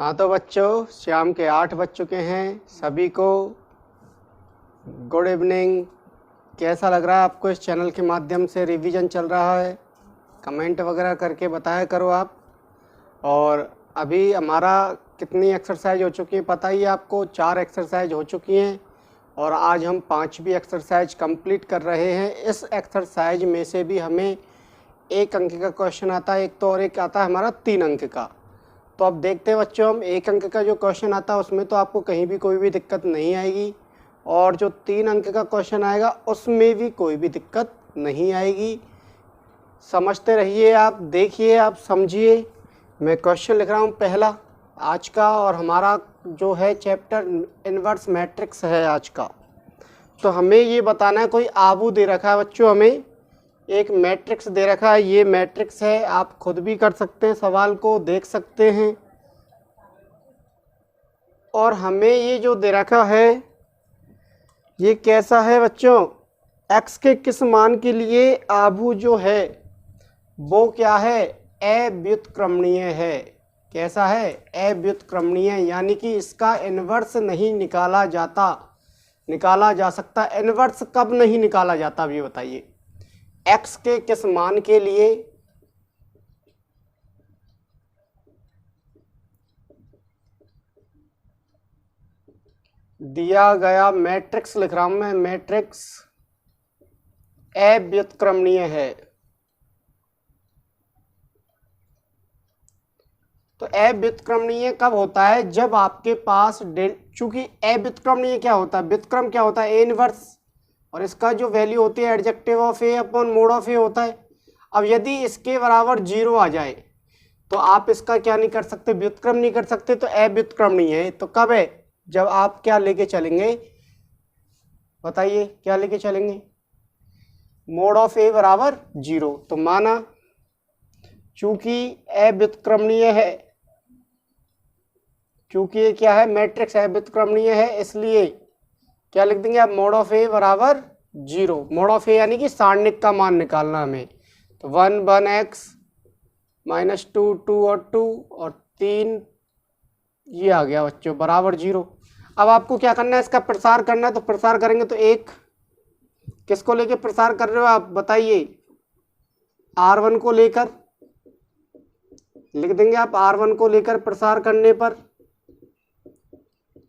हाँ तो बच्चों, शाम के 8 बज चुके हैं। सभी को गुड इवनिंग। कैसा लग रहा है आपको? इस चैनल के माध्यम से रिवीजन चल रहा है, कमेंट वगैरह करके बताया करो आप। और अभी हमारा कितनी एक्सरसाइज हो चुकी है पता ही है आपको, 4 एक्सरसाइज हो चुकी हैं और आज हम 5वीं एक्सरसाइज कंप्लीट कर रहे हैं। इस एक्सरसाइज में से भी हमें 1 अंक का क्वेश्चन आता है, एक तो और एक आता है हमारा 3 अंक का। तो अब देखते हैं बच्चों, हम 1 अंक का जो क्वेश्चन आता है उसमें तो आपको कहीं भी कोई भी दिक्कत नहीं आएगी, और जो 3 अंक का क्वेश्चन आएगा उसमें भी कोई भी दिक्कत नहीं आएगी। समझते रहिए आप, देखिए आप, समझिए। मैं क्वेश्चन लिख रहा हूँ पहला आज का, और हमारा जो है चैप्टर इनवर्स मैट्रिक्स है आज का। तो हमें ये बताना है, कोई आबू दे रखा है बच्चों, हमें एक मैट्रिक्स दे रखा है। ये मैट्रिक्स है, आप खुद भी कर सकते हैं, सवाल को देख सकते हैं। और हमें ये जो दे रखा है ये कैसा है बच्चों? x के किस मान के लिए आबू जो है वो क्या है? अव्युत्क्रमणीय है। कैसा है? अव्युत्क्रमणीय, यानी कि इसका इन्वर्स नहीं निकाला जाता। निकाला जा सकता, इन्वर्स कब नहीं निकाला जाता अभी बताइए? x के किस मान के लिए दिया गया मैट्रिक्स लिख रहा हूं मैं, मैट्रिक्स अव्युत्क्रमणीय है। तो अव्युत्क्रमणीय कब होता है? जब आपके पास चूंकि अव्युत्क्रमणीय क्या होता है, व्युत्क्रम क्या होता है? ए इनवर्स, और इसका जो वैल्यू होती है adjective of A upon mod of A होता है। अब यदि इसके बराबर 0 आ जाए तो आप इसका क्या नहीं कर सकते? व्युत्क्रम नहीं कर सकते, तो अव्युत्क्रमणीय है। तो कब है? जब आप क्या लेके चलेंगे बताइए, क्या लेके चलेंगे? मोड ऑफ ए बराबर 0। तो माना चूंकि अव्युत्क्रमणीय है, क्योंकि ये क्या है? मैट्रिक्स अव्युत्क्रमणीय है, इसलिए क्या लिख देंगे आप? मोड ऑफ ए बराबर 0। मोड ऑफ ए यानी कि सारणिक का मान निकालना हमें। तो 1 1 x माइनस 2 2 और 2 और 3 ये आ गया बच्चों बराबर 0। अब आपको क्या करना है? इसका प्रसार करना है। तो प्रसार करेंगे तो एक किसको लेके प्रसार कर रहे हो आप बताइए? R1 को लेकर लिख देंगे आप। R1 को लेकर प्रसार करने पर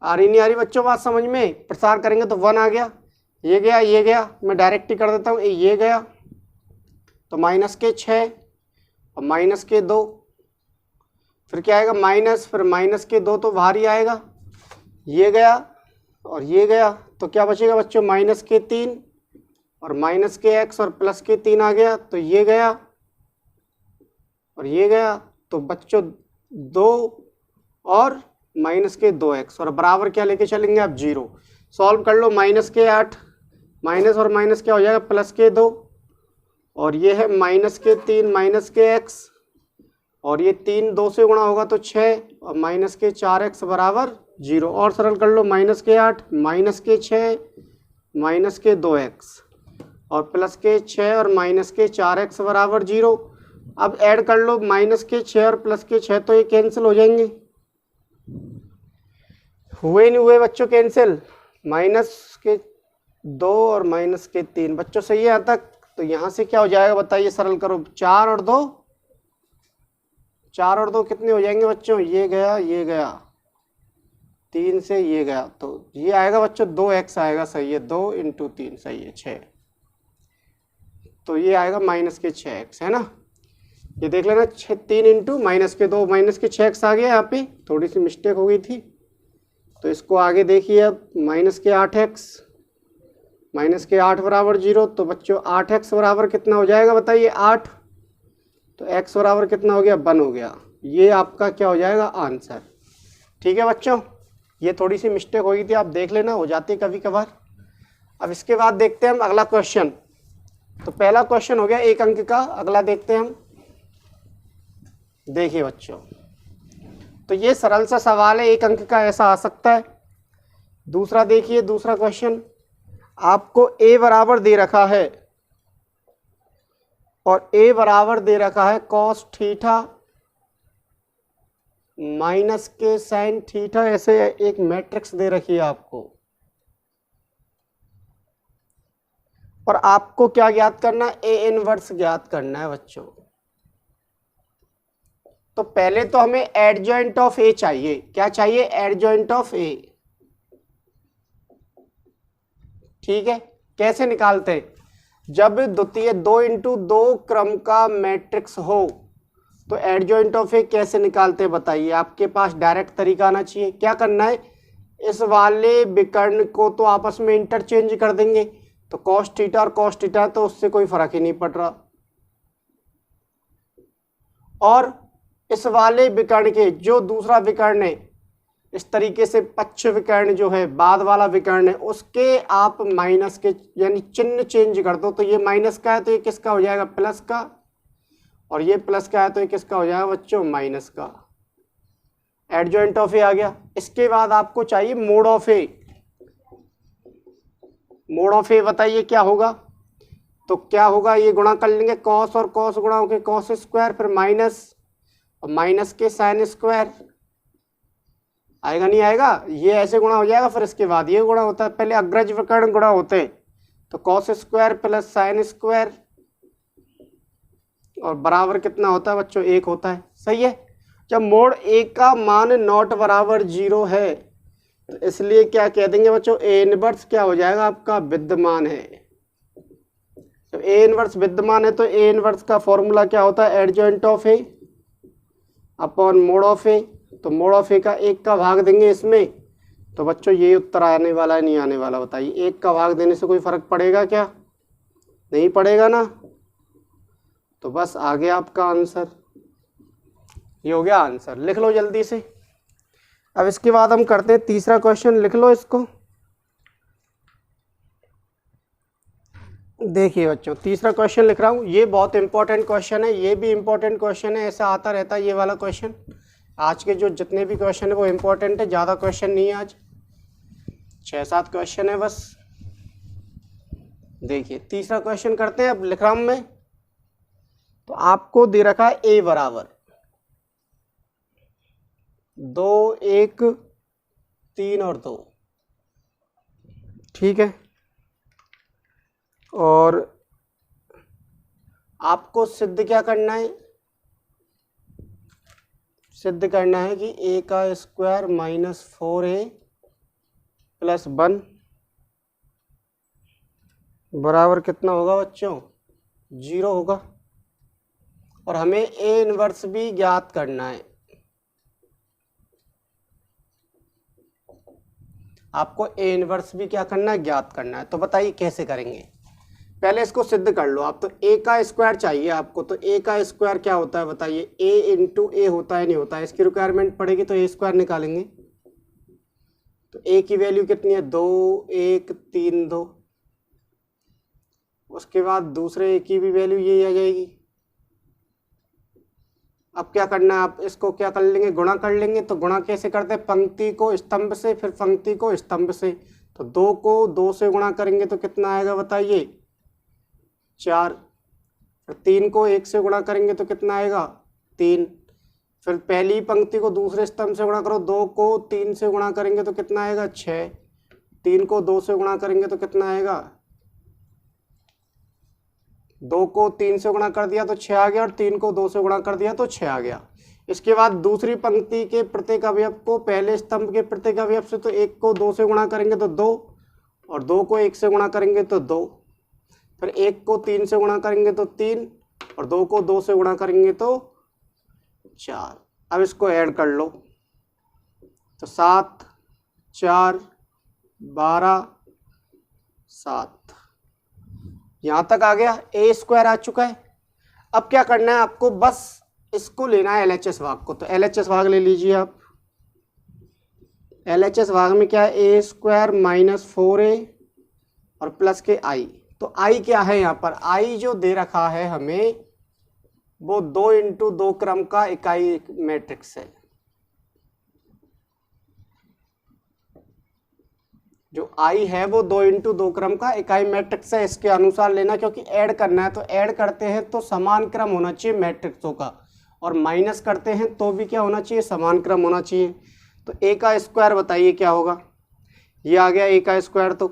आ रही नहीं आ रही बच्चों बात समझ में? प्रसार करेंगे तो 1 आ गया, ये गया, ये गया, मैं डायरेक्ट ही कर देता हूँ, ये गया तो माइनस के 6 और माइनस के 2, फिर क्या आएगा? माइनस, फिर माइनस के 2 तो बाहर ही आएगा, ये गया और ये गया, तो क्या बचेगा बच्चों? माइनस के 3 और माइनस के x और प्लस के 3 आ गया, तो ये गया और ये गया, तो बच्चों 2 और माइनस के 2x और बराबर क्या लेके चलेंगे आप? 0। सॉल्व कर लो। माइनस के 8, माइनस और माइनस क्या हो जाएगा? प्लस के 2, और ये है माइनस के 3 माइनस के x, और ये 3 2 से गुणा होगा तो 6 और माइनस के 4x बराबर 0। और सरल कर लो। माइनस के 8 माइनस के 6 माइनस के 2x और प्लस के 6 और माइनस के 4x बराबर 0। अब ऐड कर लो। माइनस के 6 और प्लस के 6 तो ये कैंसिल हो जाएंगे। हुए नहीं हुए बच्चों कैंसिल? माइनस के 2 और माइनस के 3 बच्चों सही है यहाँ तक? तो यहाँ से क्या हो जाएगा बताइए? सरल करो। 4 और 2, 4 और 2 कितने हो जाएंगे बच्चों? ये गया, ये गया, 3 से ये गया, तो ये आएगा बच्चों 2x आएगा। सही है, 2 × 3 सही है 6, तो ये आएगा माइनस के 6x है ना। ये देख लेना, 3 × माइनस के 2 माइनस के 6x आ गया। यहाँ पे थोड़ी सी मिस्टेक हो गई थी, तो इसको आगे देखिए। अब माइनस के 8x, माइनस के 8 बराबर 0, तो बच्चों 8x बराबर कितना हो जाएगा बताइए? 8, तो x बराबर कितना हो गया? 1 हो गया। ये आपका क्या हो जाएगा? आंसर। ठीक है बच्चों, ये थोड़ी सी मिस्टेक हो गई थी, आप देख लेना, हो जाती है कभी कभार। अब इसके बाद देखते हैं हम अगला क्वेश्चन। तो पहला क्वेश्चन हो गया 1 अंक का, अगला देखते हैं हम। देखिए बच्चों, तो ये सरल सा सवाल है, 1 अंक का ऐसा आ सकता है। दूसरा देखिए, दूसरा क्वेश्चन आपको a बराबर दे रखा है और a बराबर दे रखा है cos थीटा माइनस के साइन थीटा, ऐसे एक मैट्रिक्स दे रखी है आपको, और आपको क्या ज्ञात करना है, ए इनवर्स ज्ञात करना है बच्चों। तो पहले तो हमें एडजॉइंट ऑफ ए चाहिए। क्या चाहिए? एडजॉइंट ऑफ ए। ठीक है, कैसे निकालते हैं? जब द्वितीय 2x2 क्रम का मैट्रिक्स हो तो एडजॉइंट ऑफ ए कैसे निकालते हैं बताइए। आपके पास डायरेक्ट तरीका आना चाहिए। क्या करना है, इस वाले विकर्ण को तो आपस में इंटरचेंज कर देंगे, तो कॉस थीटा और कॉस थीटा, तो उससे कोई फर्क ही नहीं पड़ रहा। और इस वाले विकर्ण के जो दूसरा विकर्ण है, इस तरीके से पक्ष विकर्ण जो है, बाद वाला विकर्ण है, उसके आप माइनस के यानी चिन्ह चेंज कर दो। तो ये माइनस का है तो ये किसका हो जाएगा, प्लस का, और ये प्लस का है तो ये किसका हो जाएगा बच्चों, माइनस का। एडजॉइंट ऑफ ए आ गया। इसके बाद आपको चाहिए mod of A. Mod of A बताइए क्या होगा। तो क्या होगा, ये गुणा कर लेंगे, कॉस और कॉस गुणा होकर कॉस स्क्वायर, फिर माइनस और माइनस के साइन स्क्वायर। आएगा नहीं आएगा, ये ऐसे गुणा हो जाएगा, फिर इसके बाद ये गुणा होता है। पहले अग्रज विकर्ण गुणा होते हैं, तो cos square plus sine square, और बराबर कितना होता है बच्चों, 1 होता है। सही है। जब मोड ए का मान नॉट बराबर 0 है, तो इसलिए क्या कह देंगे बच्चों, ए इनवर्स क्या हो जाएगा आपका, विद्यमान है। जब ए इनवर्स विद्यमान है तो ए इनवर्स का फॉर्मूला क्या होता है, adjoint of A upon mod of A. तो मोड ऑफ ए का 1 का भाग देंगे इसमें, तो बच्चों ये उत्तर आने वाला है नहीं आने वाला बताइए। 1 का भाग देने से कोई फर्क पड़ेगा क्या, नहीं पड़ेगा ना। तो बस आ गया आपका आंसर, ये हो गया आंसर। लिख लो जल्दी से। अब इसके बाद हम करते हैं तीसरा क्वेश्चन, लिख लो इसको। देखिए बच्चों, तीसरा क्वेश्चन लिख रहा हूँ, ये बहुत इंपॉर्टेंट क्वेश्चन है, ये भी इंपॉर्टेंट क्वेश्चन है, ऐसा आता रहता है ये वाला क्वेश्चन। आज के जो जितने भी क्वेश्चन है वो इंपॉर्टेंट है, ज़्यादा क्वेश्चन नहीं है आज, 6-7 क्वेश्चन है बस। देखिए तीसरा क्वेश्चन करते हैं। अब लिख रहा हूँ मैं, तो आपको दे रखा है ए बराबर 2, 1, 3 और 2। ठीक है, और आपको सिद्ध क्या करना है, सिद्ध करना है कि ए का स्क्वायर माइनस 4a प्लस 1 बराबर कितना होगा बच्चों, 0 होगा। और हमें ए इनवर्स भी ज्ञात करना है। आपको ए इनवर्स भी क्या करना है, ज्ञात करना है। तो बताइए कैसे करेंगे, पहले इसको सिद्ध कर लो आप। तो ए का स्क्वायर चाहिए आपको, तो ए का स्क्वायर क्या होता है बताइए, ए इंटू ए होता है नहीं होता है, इसकी रिक्वायरमेंट पड़ेगी तो ए स्क्वायर निकालेंगे। तो ए की वैल्यू कितनी है, 2, 1, 3, 2। उसके बाद दूसरे ए की भी वैल्यू यही आ जाएगी। अब क्या करना है, आप इसको क्या कर लेंगे, गुणा कर लेंगे। तो गुणा कैसे करते हैं, पंक्ति को स्तंभ से, फिर पंक्ति को स्तंभ से। तो 2 को 2 से गुणा करेंगे तो कितना आएगा बताइए, 4। फिर 3 को 1 से गुणा करेंगे तो कितना आएगा, 3। फिर पहली पंक्ति को दूसरे स्तंभ से गुणा करो, 2 को 3 से गुणा करेंगे तो कितना आएगा, 6। 3 को 2 से गुणा करेंगे तो कितना आएगा, 2 को 3 से गुणा कर दिया तो 6 आ गया, और 3 को 2 से गुणा कर दिया तो 6 आ गया। इसके बाद दूसरी पंक्ति के प्रत्येक अवयव को पहले स्तंभ के प्रत्येक अवयव से, तो 1 को 2 से गुणा करेंगे तो 2, और 2 को 1 से गुणा करेंगे तो 2। फिर 1 को 3 से गुणा करेंगे तो 3, और 2 को 2 से गुणा करेंगे तो 4। अब इसको ऐड कर लो, तो 7, 4, 12, 7, यहाँ तक आ गया, ए स्क्वायर आ चुका है। अब क्या करना है आपको, बस इसको लेना है LHS भाग को। तो LHS भाग ले लीजिए आप। LHS भाग में क्या है, ए स्क्वायर माइनस 4a और प्लस के i। तो i क्या है यहाँ पर, i जो दे रखा है हमें वो 2x2 क्रम का इकाई मैट्रिक्स है। जो i है वो 2x2 क्रम का इकाई मैट्रिक्स है, इसके अनुसार लेना, क्योंकि ऐड करना है। तो ऐड करते हैं तो समान क्रम होना चाहिए मैट्रिक्सों का, और माइनस करते हैं तो भी क्या होना चाहिए, समान क्रम होना चाहिए। तो ए का स्क्वायर बताइए क्या होगा, ये आ गया ए का स्क्वायर, तो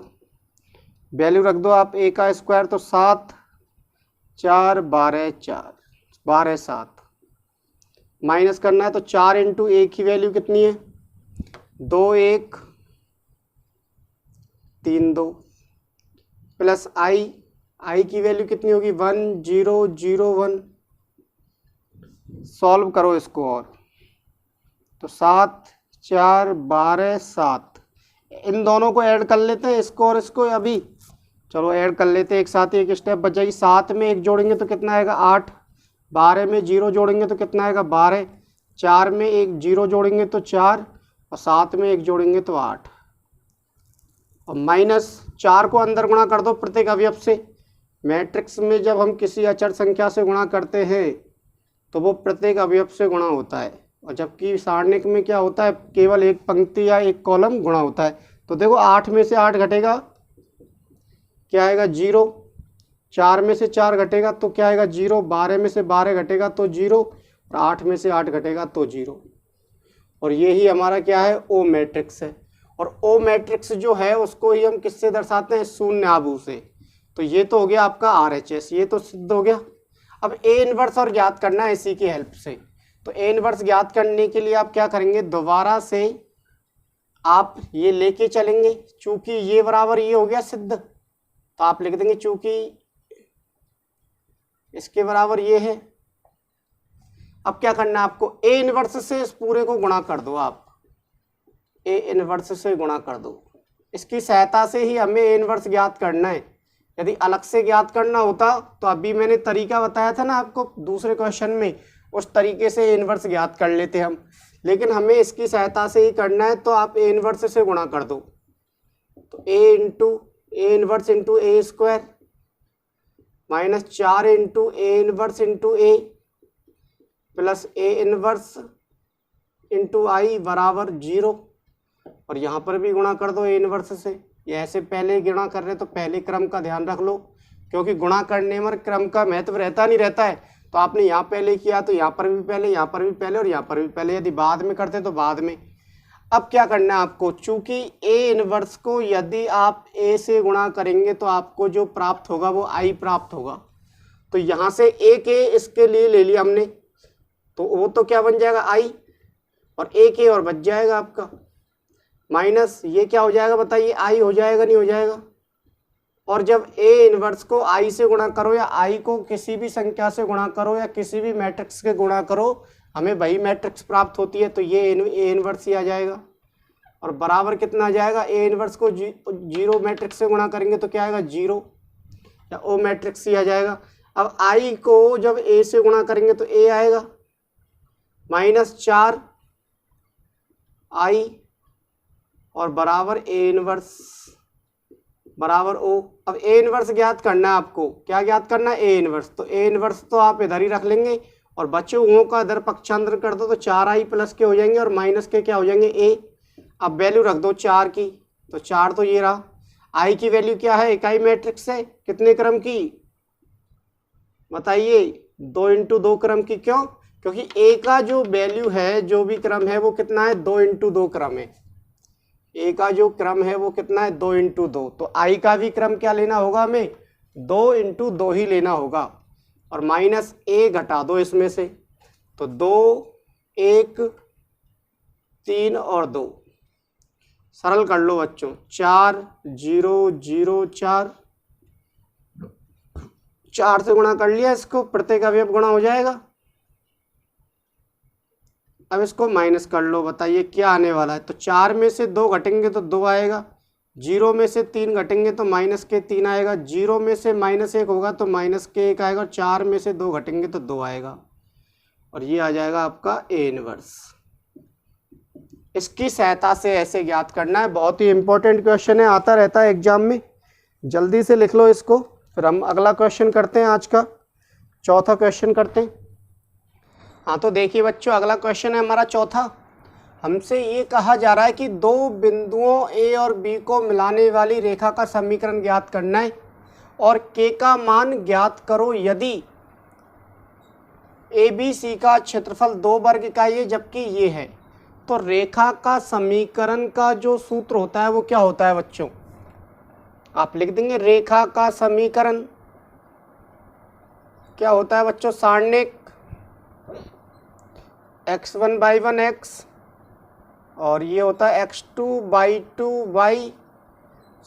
वैल्यू रख दो आप ए का स्क्वायर, तो 7 4 12 4 12 7 माइनस करना है तो 4 इंटू ए की वैल्यू कितनी है 2 1 3 2 प्लस आई की वैल्यू कितनी होगी 1 0 0 1। सॉल्व करो इसको और तो 7 4 12 7 इन दोनों को ऐड कर लेते हैं, इसको और इसको अभी चलो ऐड कर लेते हैं एक साथ, एक स्टेप बच जाएगी। 7 में 1 जोड़ेंगे तो कितना आएगा 8, 12 में 0 जोड़ेंगे तो कितना आएगा 12, 4 में 1 0 जोड़ेंगे तो 4 और 7 में 1 जोड़ेंगे तो 8 और माइनस 4 को अंदर गुणा कर दो प्रत्येक अवयव से। मैट्रिक्स में जब हम किसी अचर संख्या से गुणा करते हैं तो वो प्रत्येक अवयव से गुणा होता है, और जबकि सारणिक में क्या होता है केवल एक पंक्ति या एक कॉलम गुणा होता है। तो देखो 8 में से 8 घटेगा क्या आएगा 0, 4 में से 4 घटेगा तो क्या आएगा 0, 12 में से 12 घटेगा तो 0 और 8 में से 8 घटेगा तो 0। और यही हमारा क्या है ओ मैट्रिक्स है। और ओ मैट्रिक्स जो है उसको ही हम किससे दर्शाते हैं, शून्य आबू से। तो ये तो हो गया आपका RHS, ये तो सिद्ध हो गया। अब ए इनवर्स और ज्ञात करना है इसी की हेल्प से। तो ए इनवर्स ज्ञात करने के लिए आप क्या करेंगे, दोबारा से आप ये लेके चलेंगे, चूंकि ये बराबर ये हो गया सिद्ध तो आप लिख देंगे चूंकि इसके बराबर ये है। अब क्या करना है आपको, ए इनवर्स से इस पूरे को गुणा कर दो, आप ए इनवर्स से गुणा कर दो। इसकी सहायता से ही हमें ए इनवर्स ज्ञात करना है। यदि अलग से ज्ञात करना होता तो अभी मैंने तरीका बताया था ना आपको दूसरे क्वेश्चन में, उस तरीके से ए इनवर्स ज्ञात कर लेते हम, लेकिन हमें इसकी सहायता से ही करना है। तो आप ए इनवर्स से गुणा कर दो, तो A inverse into A square minus 4 into A inverse into A plus A inverse into I बराबर 0। और यहाँ पर भी गुणा कर दो ए इनवर्स से। ये ऐसे पहले गुणा कर रहे हैं तो पहले क्रम का ध्यान रख लो, क्योंकि गुणा करने में क्रम का महत्व रहता नहीं रहता है। तो आपने यहाँ पहले किया तो यहाँ पर भी पहले, यहाँ पर भी पहले और यहाँ पर भी पहले, यदि बाद में करते तो बाद में। अब क्या करना है आपको, चूंकि ए इनवर्स को यदि आप ए से गुणा करेंगे तो आपको जो प्राप्त होगा वो आई प्राप्त होगा। तो यहाँ से एक ए इसके लिए ले लिया हमने, तो वो तो क्या बन जाएगा आई, और एक ए और बच जाएगा आपका माइनस ये क्या हो जाएगा बताइए, आई हो जाएगा नहीं हो जाएगा। और जब ए इनवर्स को आई से गुणा करो या आई को किसी भी संख्या से गुणा करो या किसी भी मैट्रिक्स के गुणा करो, हमें वही मैट्रिक्स प्राप्त होती है। तो ये ए इनवर्स ही आ जाएगा और बराबर कितना आ जाएगा, ए इनवर्स को 0 मैट्रिक्स से गुणा करेंगे तो क्या आएगा 0 या ओ मैट्रिक्स ही आ जाएगा। अब आई को जब ए से गुणा करेंगे तो ए आएगा माइनस 4 आई और बराबर ए इनवर्स बराबर ओ। अब ए इनवर्स ज्ञात करना है आपको, क्या ज्ञात करना है ए इनवर्स। तो ए इनवर्स तो आप इधर ही रख लेंगे और बचे हुओं का इधर पक्षांतर कर दो तो 4i प्लस के हो जाएंगे और माइनस के क्या हो जाएंगे ए। अब वैल्यू रख दो 4 की, तो 4 तो ये रहा। आई की वैल्यू क्या है, इकाई मैट्रिक्स है, कितने क्रम की बताइए, 2 इंटू 2 क्रम की। क्यों, क्योंकि ए का जो वैल्यू है जो भी क्रम है वो कितना है 2 इंटू 2 क्रम है। ए का जो क्रम है वो कितना है 2 इंटू 2। तो आई का भी क्रम क्या लेना होगा हमें 2 इंटू 2 ही लेना होगा और माइनस ए घटा दो इसमें से, तो 2 1 3 और 2 सरल कर लो बच्चों, 4 0 0 4 4 से गुणा कर लिया, इसको प्रत्येक अवयव गुणा हो जाएगा। अब इसको माइनस कर लो, बताइए क्या आने वाला है। तो 4 में से 2 घटेंगे तो 2 आएगा, 0 में से 3 घटेंगे तो माइनस के 3 आएगा, 0 में से माइनस 1 होगा तो माइनस के 1 आएगा, और 4 में से 2 घटेंगे तो 2 आएगा और ये आ जाएगा आपका ए इनवर्स। इसकी सहायता से ऐसे ज्ञात करना है, बहुत ही इंपॉर्टेंट क्वेश्चन है, आता रहता है एग्जाम में, जल्दी से लिख लो इसको। फिर हम अगला क्वेश्चन करते हैं, आज का चौथा क्वेश्चन करते हैं। हाँ तो देखिए बच्चों, अगला क्वेश्चन है हमारा चौथा। हमसे ये कहा जा रहा है कि दो बिंदुओं ए और बी को मिलाने वाली रेखा का समीकरण ज्ञात करना है और के का मान ज्ञात करो यदि ए बी सी का क्षेत्रफल 2 वर्ग इकाई है जबकि ये है, तो रेखा का समीकरण का जो सूत्र होता है वो क्या होता है बच्चों? आप लिख देंगे रेखा का समीकरण क्या होता है बच्चों? सारणिक x1/1 x और ये होता है x2/2 y,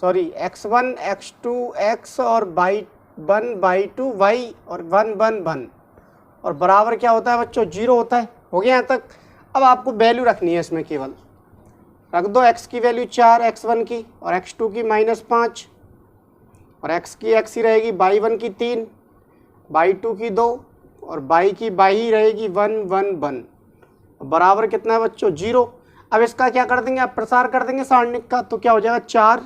sorry x1 x2 x और 1/2 y और 1/1 और बराबर क्या होता है बच्चों? 0 होता है। हो गया यहाँ तक? अब आपको वैल्यू रखनी है इसमें, केवल रख दो x की वैल्यू 4 x1 की और x2 की -5 और x की x ही रहेगी, y1 की 3, y2 की 2 और y की y ही रहेगी 1/1 बराबर कितना है बच्चों? 0। अब इसका क्या कर देंगे? आप प्रसार कर देंगे सारणिक का, तो क्या हो जाएगा? 4,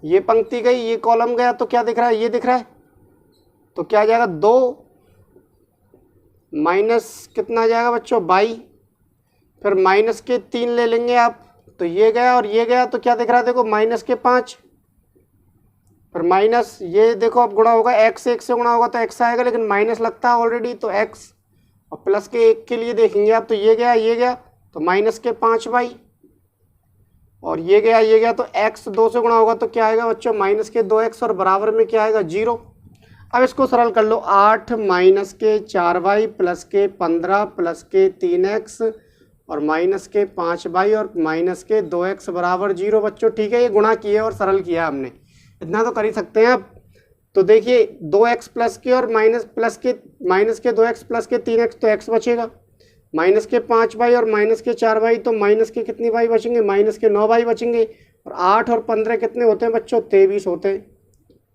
ये पंक्ति गई, ये कॉलम गया, तो क्या दिख रहा है? ये दिख रहा है, तो क्या आ जाएगा? 2 माइनस कितना आ जाएगा बच्चों? y, फिर माइनस के 3 ले लेंगे आप, तो ये गया और ये गया, तो क्या दिख रहा है? देखो -5, फिर माइनस ये देखो अब गुणा होगा, x 1 से गुणा होगा तो x आएगा, लेकिन माइनस लगता है ऑलरेडी, तो x और प्लस के 1 के लिए देखेंगे आप, तो ये गया तो -5y और ये गया तो x 2 से गुणा होगा तो क्या आएगा बच्चों? -2x और बराबर में क्या आएगा? 0। अब इसको सरल कर लो, 8 -4y प्लस के 15 प्लस के 3x और -5y और -2x बराबर 0 बच्चों। ठीक है, ये गुणा किया और सरल किया हमने, इतना तो कर ही सकते हैं आप। तो देखिए 2x प्लस के और माइनस के 2x प्लस के 3x, तो x बचेगा, -5y और -4y, तो माइनस के कितनी y बचेंगे? -9y बचेंगे, और 8 और 15 कितने होते हैं बच्चों? 23 होते हैं,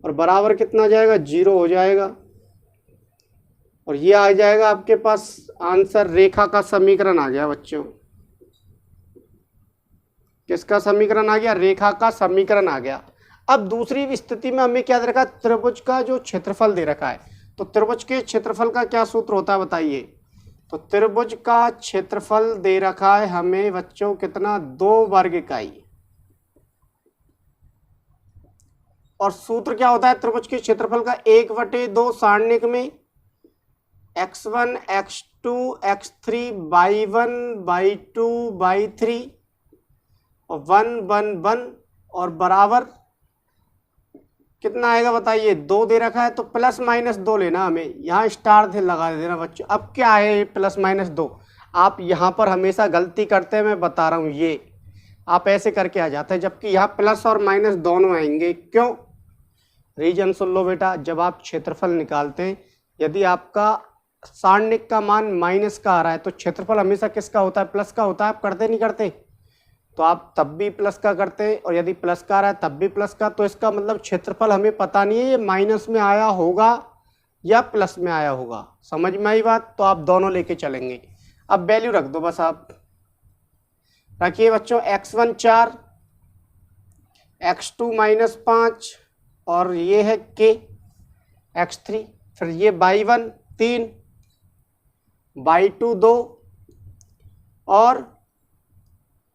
और बराबर कितना आ जाएगा? 0 हो जाएगा। और ये आ जाएगा आपके पास आंसर, रेखा का समीकरण आ गया बच्चों। किसका समीकरण आ गया? रेखा का समीकरण आ गया। अब दूसरी स्थिति में हमें क्या दे रखा है? त्रिभुज का जो क्षेत्रफल दे रखा है, तो त्रिभुज के क्षेत्रफल का क्या सूत्र होता है बताइए? तो त्रिभुज का क्षेत्रफल दे रखा है हमें बच्चों कितना? 2 वर्ग इकाई, और सूत्र क्या होता है त्रिभुज के क्षेत्रफल का? 1/2 सारणिक में x1 x2 x3 y1 y2 y3 और 1/1 और बराबर कितना आएगा बताइए? 2 दे रखा है, तो +-2 लेना हमें, यहाँ स्टार थे लगा देना बच्चों। अब क्या है +-2? आप यहाँ पर हमेशा गलती करते हैं, मैं बता रहा हूँ, ये आप ऐसे करके आ जाते हैं, जबकि यहाँ प्लस और माइनस दोनों आएंगे। क्यों? रीजन सुन लो बेटा, जब आप क्षेत्रफल निकालते हैं, यदि आपका सारणिक का मान माइनस का आ रहा है तो क्षेत्रफल हमेशा किसका होता है? प्लस का होता है। आप करते नहीं करते? तो आप तब भी प्लस का करते हैं, और यदि प्लस का आ रहा है तब भी प्लस का, तो इसका मतलब क्षेत्रफल हमें पता नहीं है ये माइनस में आया होगा या प्लस में आया होगा। समझ में आई बात? तो आप दोनों लेके चलेंगे। अब वैल्यू रख दो बस, आप रखिए बच्चों, x1 4, x2 -5 और ये है k x3, फिर ये y1 3, y2 2 और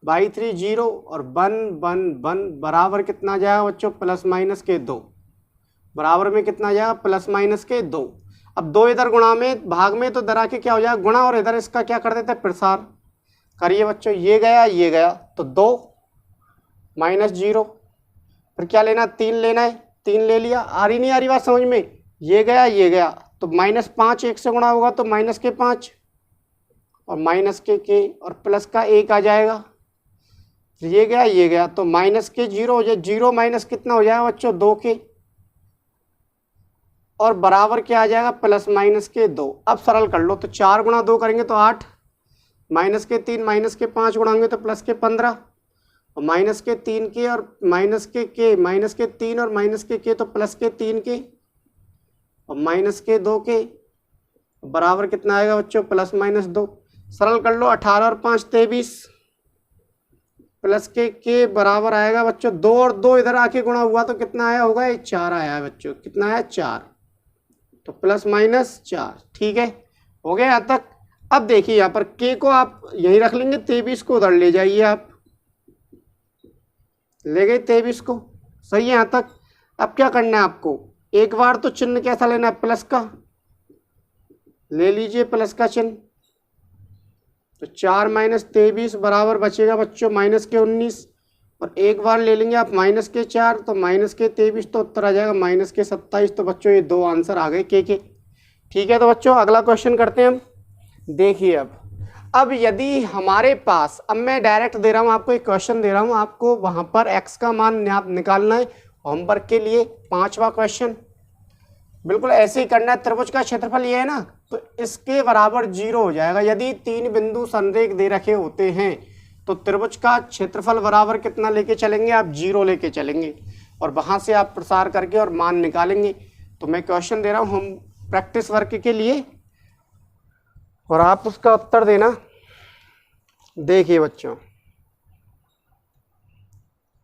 y3 0 और 1/1 बराबर कितना आ जाएगा बच्चों? +-2 बराबर में कितना आ जाएगा? +-2। अब 2 इधर गुणा में भाग में, तो इधर आके क्या हो जाएगा? गुणा, और इधर इसका क्या कर देते हैं? प्रसार। करिए बच्चों, ये गया तो 2 -0, फिर क्या लेना? 3 लेना है, 3 ले लिया। आ रही नहीं आ रही बात समझ में? ये गया तो -5 1 से गुणा होगा तो -5 और -k और प्लस का 1 आ जाएगा। ये गया तो -0 हो जाए, 0 माइनस कितना हो जाएगा बच्चों? 2k, और बराबर क्या आ जाएगा? +-2। अब सरल कर लो, तो 4 गुणा 2 करेंगे तो 8, -3 -5 गुणाएंगे तो +15 और -3k और -3 और -k तो +3k और -2k बराबर कितना आएगा बच्चों? +-2। सरल कर लो, 18 और 5 23 +k बराबर आएगा बच्चों 2 और 2 इधर आके गुणा हुआ तो कितना आया होगा? ये 4 आया है बच्चों। कितना आया? 4, तो +-4। ठीक है, हो गया यहाँ तक। अब देखिए यहाँ पर k को आप यहीं रख लेंगे, 23 को उधर ले जाइए, आप ले गए 23 को। सही है यहाँ तक। अब क्या करना है आपको? एक बार तो चिन्ह कैसा लेना है? प्लस का, ले लीजिए प्लस का चिन्ह, तो 4 माइनस 23 बराबर बचेगा बच्चों माइनस के 19, और एक बार ले लेंगे आप माइनस के 4 तो माइनस के 23, तो उत्तर आ जाएगा माइनस के 27। तो बच्चों ये दो आंसर आ गए के। ठीक है, तो बच्चों अगला क्वेश्चन करते हैं हम। देखिए अब यदि हमारे पास, अब मैं डायरेक्ट दे रहा हूँ आपको, एक क्वेश्चन दे रहा हूँ आपको, वहाँ पर x का मान निकालना है होमवर्क के लिए। 5वां क्वेश्चन बिल्कुल ऐसे ही करना है। त्रिभुज का क्षेत्रफल ये है ना, तो इसके बराबर 0 हो जाएगा। यदि 3 बिंदु संरेख दे रखे होते हैं तो त्रिभुज का क्षेत्रफल बराबर कितना लेके चलेंगे आप? 0 लेके चलेंगे, और वहां से आप प्रसार करके और मान निकालेंगे। तो मैं क्वेश्चन दे रहा हूँ हम प्रैक्टिस वर्क के लिए, और आप उसका उत्तर देना। देखिए बच्चों,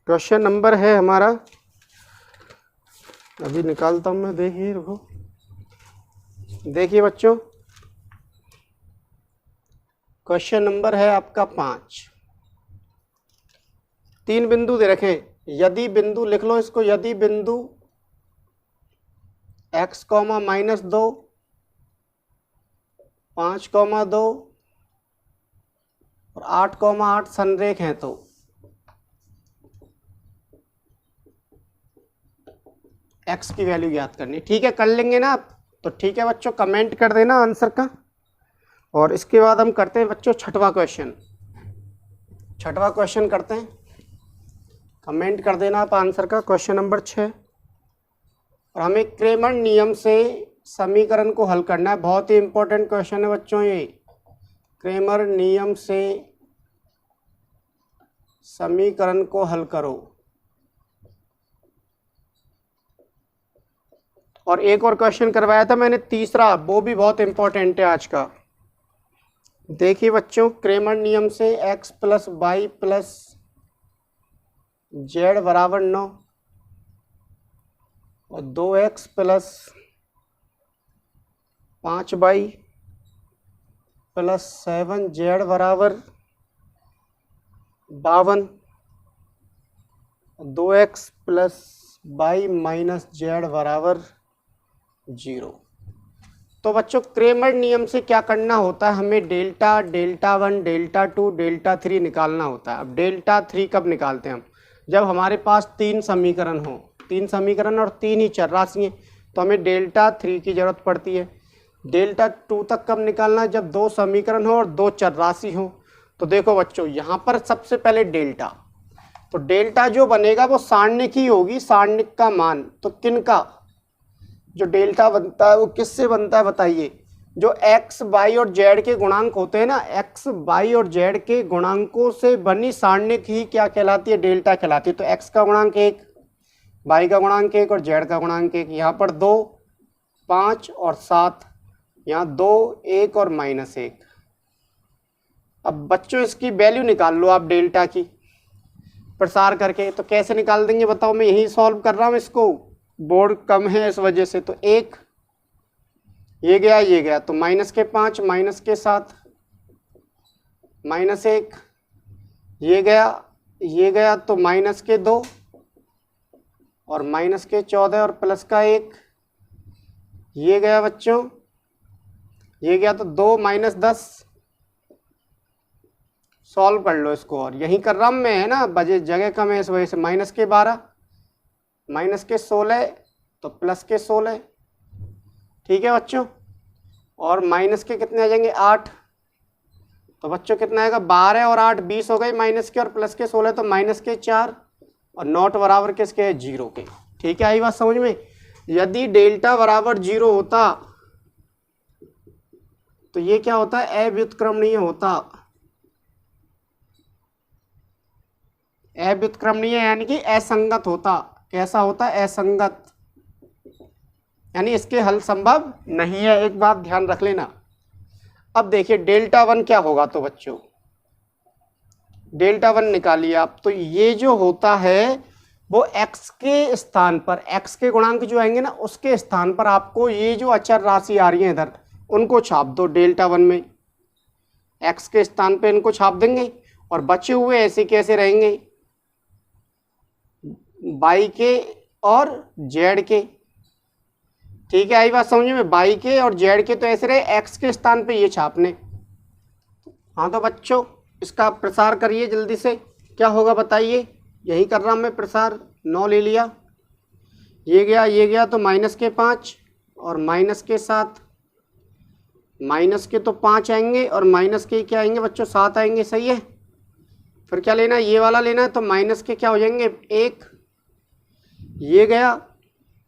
क्वेश्चन नंबर है हमारा, अभी निकालता हूं मैं, देखिए रुको। देखिए बच्चों, क्वेश्चन नंबर है आपका 5। 3 बिंदु दे रखे, यदि बिंदु लिख लो इसको, यदि बिंदु x, -2, 5, 2 और 8, 8 संरेख हैं तो x की वैल्यू ज्ञात करनी। ठीक है, कर लेंगे ना आप? तो ठीक है बच्चों, कमेंट कर देना आंसर का। और इसके बाद हम करते हैं बच्चों 6वां क्वेश्चन। 6वां क्वेश्चन करते हैं, कमेंट कर देना आप आंसर का, क्वेश्चन नंबर 6। और हमें क्रेमर नियम से समीकरण को हल करना है। बहुत ही इंपॉर्टेंट क्वेश्चन है बच्चों ये। क्रेमर नियम से समीकरण को हल करो। और एक और क्वेश्चन करवाया था मैंने, तीसरा, वो भी बहुत इंपॉर्टेंट है आज का। देखिए बच्चों, क्रेमर नियम से x + y + z बराबर 9 और 2x + 5y + 7z बराबर 52, 2x + y - z बराबर 0। तो बच्चों क्रेमर नियम से क्या करना होता है, हमें डेल्टा, डेल्टा 1, डेल्टा 2, डेल्टा 3 निकालना होता है। अब डेल्टा 3 कब निकालते हैं हम? जब हमारे पास 3 समीकरण हो, 3 समीकरण और 3 ही चर राशि हैं, तो हमें डेल्टा 3 की जरूरत पड़ती है। डेल्टा 2 तक कब निकालना है? जब 2 समीकरण हो और 2 चर राशि हो। तो देखो बच्चों, यहाँ पर सबसे पहले डेल्टा, तो डेल्टा जो बनेगा वो सारणिक ही होगी, सारणिक का मान। तो किन का जो डेल्टा बनता है वो किससे बनता है बताइए? जो x, y और z के गुणांक होते हैं ना, x, y और z के गुणांकों से बनी सारणिक ही क्या कहलाती है? डेल्टा कहलाती है। तो x का गुणांक 1, y का गुणांक 1 और z का गुणांक 1। यहाँ पर 2, 5 और 7, यहाँ 2, 1 और -1। अब बच्चों इसकी वैल्यू निकाल लो आप डेल्टा की प्रसार करके। तो कैसे निकाल देंगे बताओ? मैं यही सॉल्व कर रहा हूँ इसको, बोर्ड कम है इस वजह से। तो 1 ये गया तो -5, -7, -1 ये गया तो -2 और -14 और +1 ये गया बच्चों, ये गया तो 2 - 10। सॉल्व कर लो इसको, और यही कर रहा हूँ मैं, है ना, बजट जगह कम है इस वजह से। -12, -16 तो +16। ठीक है बच्चों, और माइनस के कितने आ जाएंगे? 8। तो बच्चों कितना आएगा? 12 और 8 20 हो गए माइनस के, और प्लस के 16 तो -4, और नॉट बराबर किसके है? 0 के। ठीक है, आई बात समझ में? यदि डेल्टा बराबर 0 होता तो ये क्या होता है? अव्युत्क्रमणीय होता। अव्युत्क्रमणीय यानी कि असंगत होता। कैसा होता? असंगत, यानी इसके हल संभव नहीं है। एक बात ध्यान रख लेना। अब देखिए डेल्टा 1 क्या होगा? तो बच्चों डेल्टा 1 निकालिए आप। तो ये जो होता है वो x के स्थान पर, x के गुणांक जो आएंगे ना, उसके स्थान पर आपको ये जो अचर राशि आ रही है इधर, उनको छाप दो डेल्टा 1 में। x के स्थान पे इनको छाप देंगे, और बचे हुए ऐसे कैसे रहेंगे? y के और z के। ठीक है, आई बात समझ में। बाई के और जेड के तो ऐसे रहे, एक्स के स्थान पे ये छापने। हाँ तो बच्चों इसका प्रसार करिए जल्दी से, क्या होगा बताइए। यही कर रहा हूँ मैं प्रसार, 9 ले लिया, ये गया तो माइनस के 5 और माइनस के 7, माइनस के तो 5 आएंगे और माइनस के क्या आएंगे बच्चों, 7 आएंगे, सही है। फिर क्या लेना है, ये वाला लेना है, तो माइनस के क्या हो जाएंगे 1, ये गया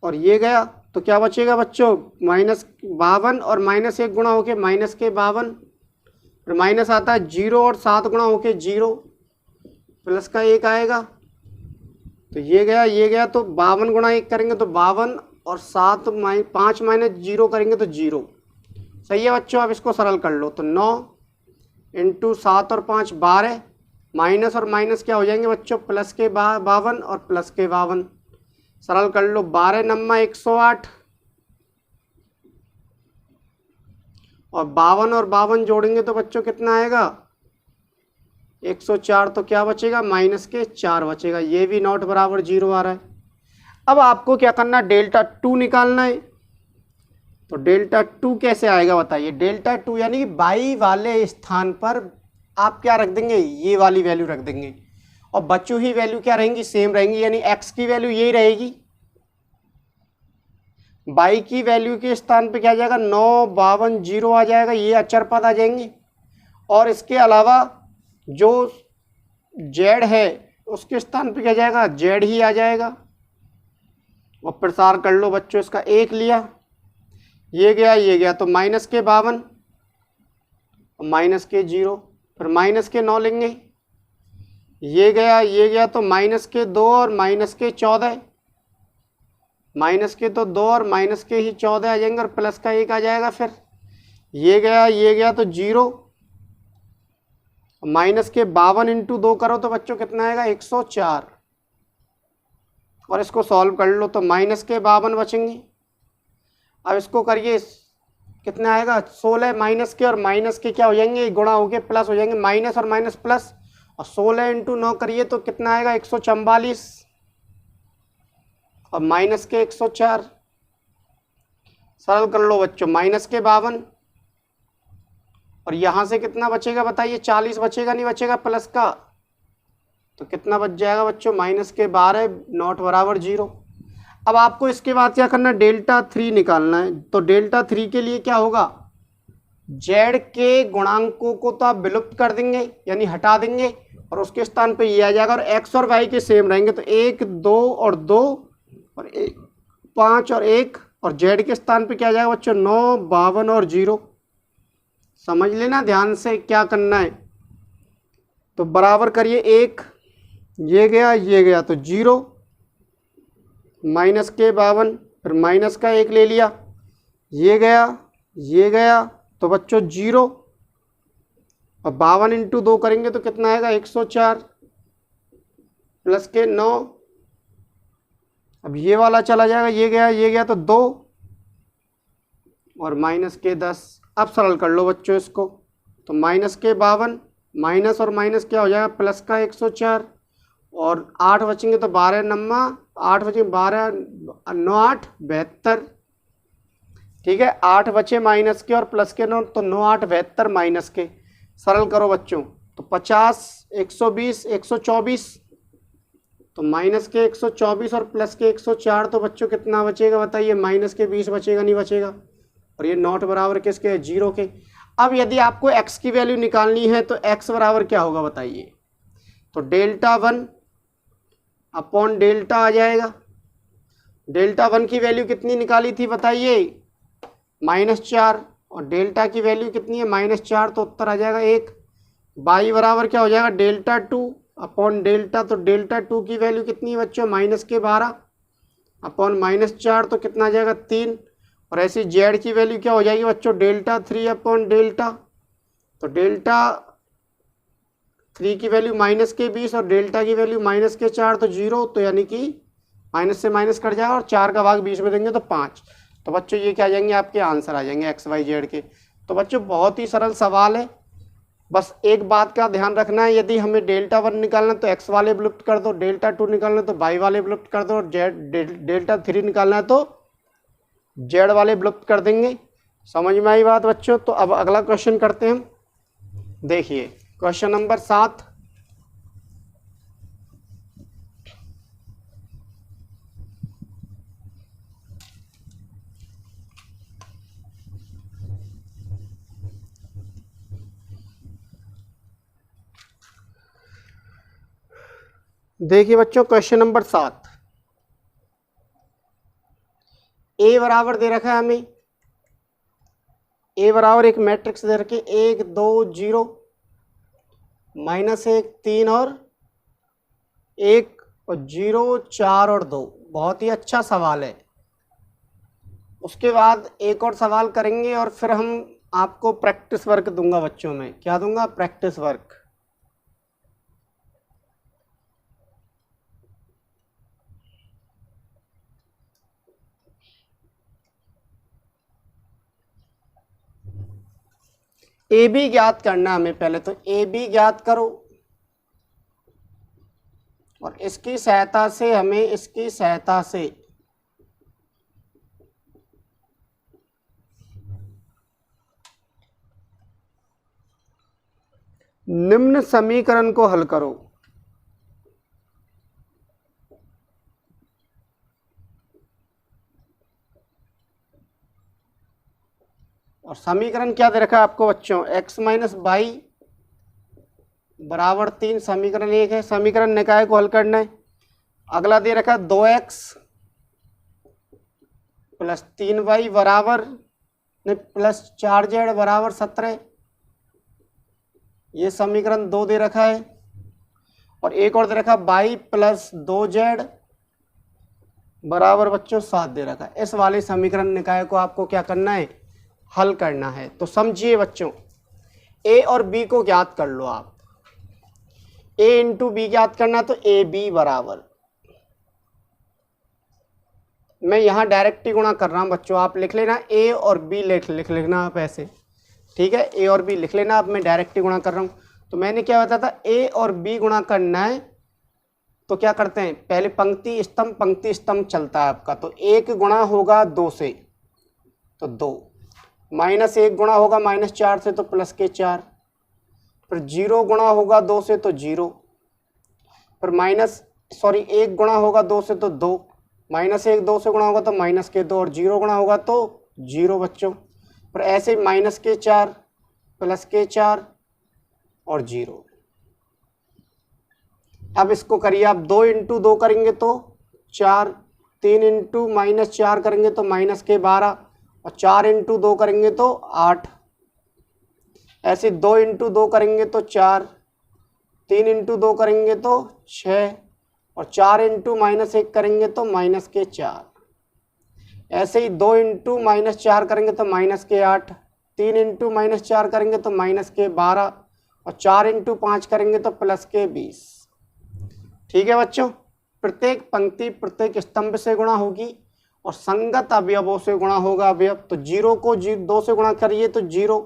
और ये गया, तो क्या बचेगा बच्चों -52 और -1 गुणा होके माइनस के 52, फिर माइनस आता है 0 और 7 गुणा होके 0, प्लस का 1 आएगा, तो ये गया तो 52 गुणा 1 करेंगे तो 52 और 5 माइनस 0 करेंगे तो 0, सही है बच्चों। अब इसको सरल कर लो, तो 9 इंटू 7 और 5 12, माइनस और माइनस क्या हो जाएंगे बच्चों, प्लस के 52 और प्लस के 52, सरल कर लो, 12 नम्मा 108 और 52 और 52 जोड़ेंगे तो बच्चों कितना आएगा 104, तो क्या बचेगा माइनस के 4 बचेगा, ये भी नॉट बराबर 0 आ रहा है। अब आपको क्या करना है, डेल्टा 2 निकालना है। तो डेल्टा 2 कैसे आएगा बताइए। डेल्टा 2 यानी कि बाई वाले स्थान पर आप क्या रख देंगे, ये वाली वैल्यू रख देंगे और बच्चों ही वैल्यू क्या रहेंगी, सेम रहेंगी, यानी एक्स की वैल्यू यही रहेगी, बाई की वैल्यू के स्थान पे क्या आ जाएगा 9 52 0 आ जाएगा, ये अचर पद आ जाएंगे। और इसके अलावा जो जेड है उसके स्थान पे क्या जाएगा, जेड ही आ जाएगा। और प्रसार कर लो बच्चों, इसका 1 लिया, ये गया तो माइनस के 52 और माइनस के 0, फिर माइनस के 9 लेंगे, ये गया तो माइनस के 2 और माइनस के 14, माइनस के तो 2 और माइनस के ही 14 आ जाएंगे और प्लस का 1 आ जाएगा। फिर ये गया तो 0, माइनस के 52 इंटू 2 करो तो बच्चों कितना आएगा 104, और इसको सॉल्व कर लो तो माइनस के 52 बचेंगे। अब इसको करिए, कितना आएगा 16, माइनस के और माइनस के क्या हो जाएंगे गुणा होके प्लस हो जाएंगे, माइनस और माइनस प्लस, और 16 इंटू 9 करिए तो कितना आएगा 144 और माइनस के 104, सरल कर लो बच्चों, माइनस के 52 और यहाँ से कितना बचेगा बताइए, 40 बचेगा नहीं बचेगा प्लस का, तो कितना बच जाएगा बच्चों माइनस के 12 नॉट बराबर 0। अब आपको इसके बाद क्या करना है, डेल्टा 3 निकालना है। तो डेल्टा 3 के लिए क्या होगा, जेड के गुणांकों को तो आप विलुप्त कर देंगे यानी हटा देंगे और उसके स्थान पे ये आ जाएगा, और एक्स और वाई के सेम रहेंगे, तो 1 2 और 2 और 1 5 और 1, और जेड के स्थान पे क्या आ जाएगा बच्चों 9 52 और 0। समझ लेना ध्यान से क्या करना है। तो बराबर करिए 1, ये गया तो 0, माइनस के 52, फिर माइनस का 1 ले लिया, ये गया तो बच्चों 0, और 52 इंटू 2 करेंगे तो कितना आएगा 104 प्लस के 9, अब ये वाला चला जाएगा, ये गया तो 2 और माइनस के 10। अब सरल कर लो बच्चों इसको, तो माइनस के 52 माइनस और माइनस क्या हो जाएगा प्लस का 104, और 8 बचेंगे तो 12 नम्मा 8 बचेंगे 12 9 8 72, ठीक है, 8 बचे माइनस के और प्लस के 9, तो 9 8 72 माइनस के, सरल करो बच्चों, तो 50 120 124, तो माइनस के 124 और प्लस के 104, तो बच्चों कितना बचेगा बताइए, माइनस के 20 बचेगा नहीं बचेगा, और ये नॉट बराबर किसके 0 के। अब यदि आपको x की वैल्यू निकालनी है तो x बराबर क्या होगा बताइए, तो डेल्टा 1 अपॉन डेल्टा आ जाएगा। डेल्टा 1 की वैल्यू कितनी निकाली थी बताइए -4, और डेल्टा की वैल्यू कितनी है -4, तो उत्तर आ जाएगा 1। बाई बराबर क्या हो जाएगा डेल्टा 2 अपॉन डेल्टा, तो डेल्टा 2 की वैल्यू कितनी है बच्चों -12 अपॉन -4, तो कितना आ जाएगा 3। और ऐसे जेड की वैल्यू क्या हो जाएगी बच्चों डेल्टा 3 अपॉन डेल्टा, तो डेल्टा 3 की वैल्यू माइनस के 20 और डेल्टा की वैल्यू माइनस के 4, तो 0, तो यानी कि माइनस से माइनस कट जाएगा और 4 का भाग 20 में देंगे तो 5। तो बच्चों ये क्या आ जाएंगे आपके आंसर आ जाएंगे एक्स वाई जेड के। तो बच्चों बहुत ही सरल सवाल है, बस एक बात का ध्यान रखना है, यदि हमें डेल्टा 1 निकालना तो एक्स वाले विलुप्त कर दो, डेल्टा 2 निकालना तो वाई वाले विलुप्त कर दो, और जेड डेल्टा 3 निकालना है तो जेड वाले विलुप्त कर देंगे। समझ में आई बात बच्चों? तो अब अगला क्वेश्चन करते हैं हम। देखिए क्वेश्चन नंबर 7। देखिए बच्चों क्वेश्चन नंबर 7। ए बराबर दे रखा है हमें, ए बराबर एक मैट्रिक्स दे रखी 1 2 0 -1 3 और 1 और 0 4 और 2। बहुत ही अच्छा सवाल है। उसके बाद एक और सवाल करेंगे और फिर हम आपको प्रैक्टिस वर्क दूंगा बच्चों में। क्या दूंगा? Practice work. ए बी ज्ञात करना हमें पहले, तो ए बी ज्ञात करो और इसकी सहायता से हमें इसकी सहायता से निम्न समीकरण को हल करो। और समीकरण क्या दे रखा है आपको बच्चों? x माइनस वाई बराबर 3 समीकरण 1 है। समीकरण निकाय को हल करना है। अगला दे रखा है 2x प्लस 3y बराबर प्लस 4z बराबर 17। ये समीकरण 2 दे रखा है। और एक और दे रखा y प्लस 2z बराबर बच्चों 7 दे रखा है। इस वाले समीकरण निकाय को आपको क्या करना है? हल करना है। तो समझिए बच्चों, a और b को ज्ञात कर लो आप। a इंटू बी ज्ञात करना, तो ए बी बराबर, मैं यहाँ डायरेक्ट ही गुणा कर रहा हूँ बच्चों, आप लिख लेना a और b लिख लेना आप ऐसे, ठीक है? a और b लिख लेना आप, मैं डायरेक्ट ही गुणा कर रहा हूँ। तो मैंने क्या बताया था? a और b गुणा करना है तो क्या करते हैं? पहले पंक्ति स्तंभ चलता है आपका। तो 1 गुणा होगा 2 से तो 2, -1 गुणा होगा -4 से तो प्लस के 4, फिर 0 गुणा होगा 2 से तो 0, फिर 1 गुणा होगा 2 से तो 2, -1 2 से गुणा होगा तो माइनस के 2 और 0 गुणा होगा तो 0 बच्चों। फिर ऐसे माइनस के 4 प्लस के 4 और 0। अब इसको करिए आप, 2 इंटू 2 करेंगे तो 4, 3 इंटू -4 करेंगे तो माइनस के 12 और 4 इंटू 2 करेंगे तो 8। ऐसे 2 इंटू 2 करेंगे तो 4, 3 इंटू 2 करेंगे तो 6 और 4 इंटू -1 करेंगे तो माइनस के 4। ऐसे ही 2 इंटू -4 करेंगे तो माइनस के 8, 3 इंटू -4 करेंगे तो माइनस के 12 और 4 इंटू 5 करेंगे तो प्लस के 20। ठीक है बच्चों? प्रत्येक पंक्ति प्रत्येक स्तंभ से गुणा होगी और संगत अवयवों से गुणा होगा अवयव। तो 0 को 2 से गुणा करिए तो 0,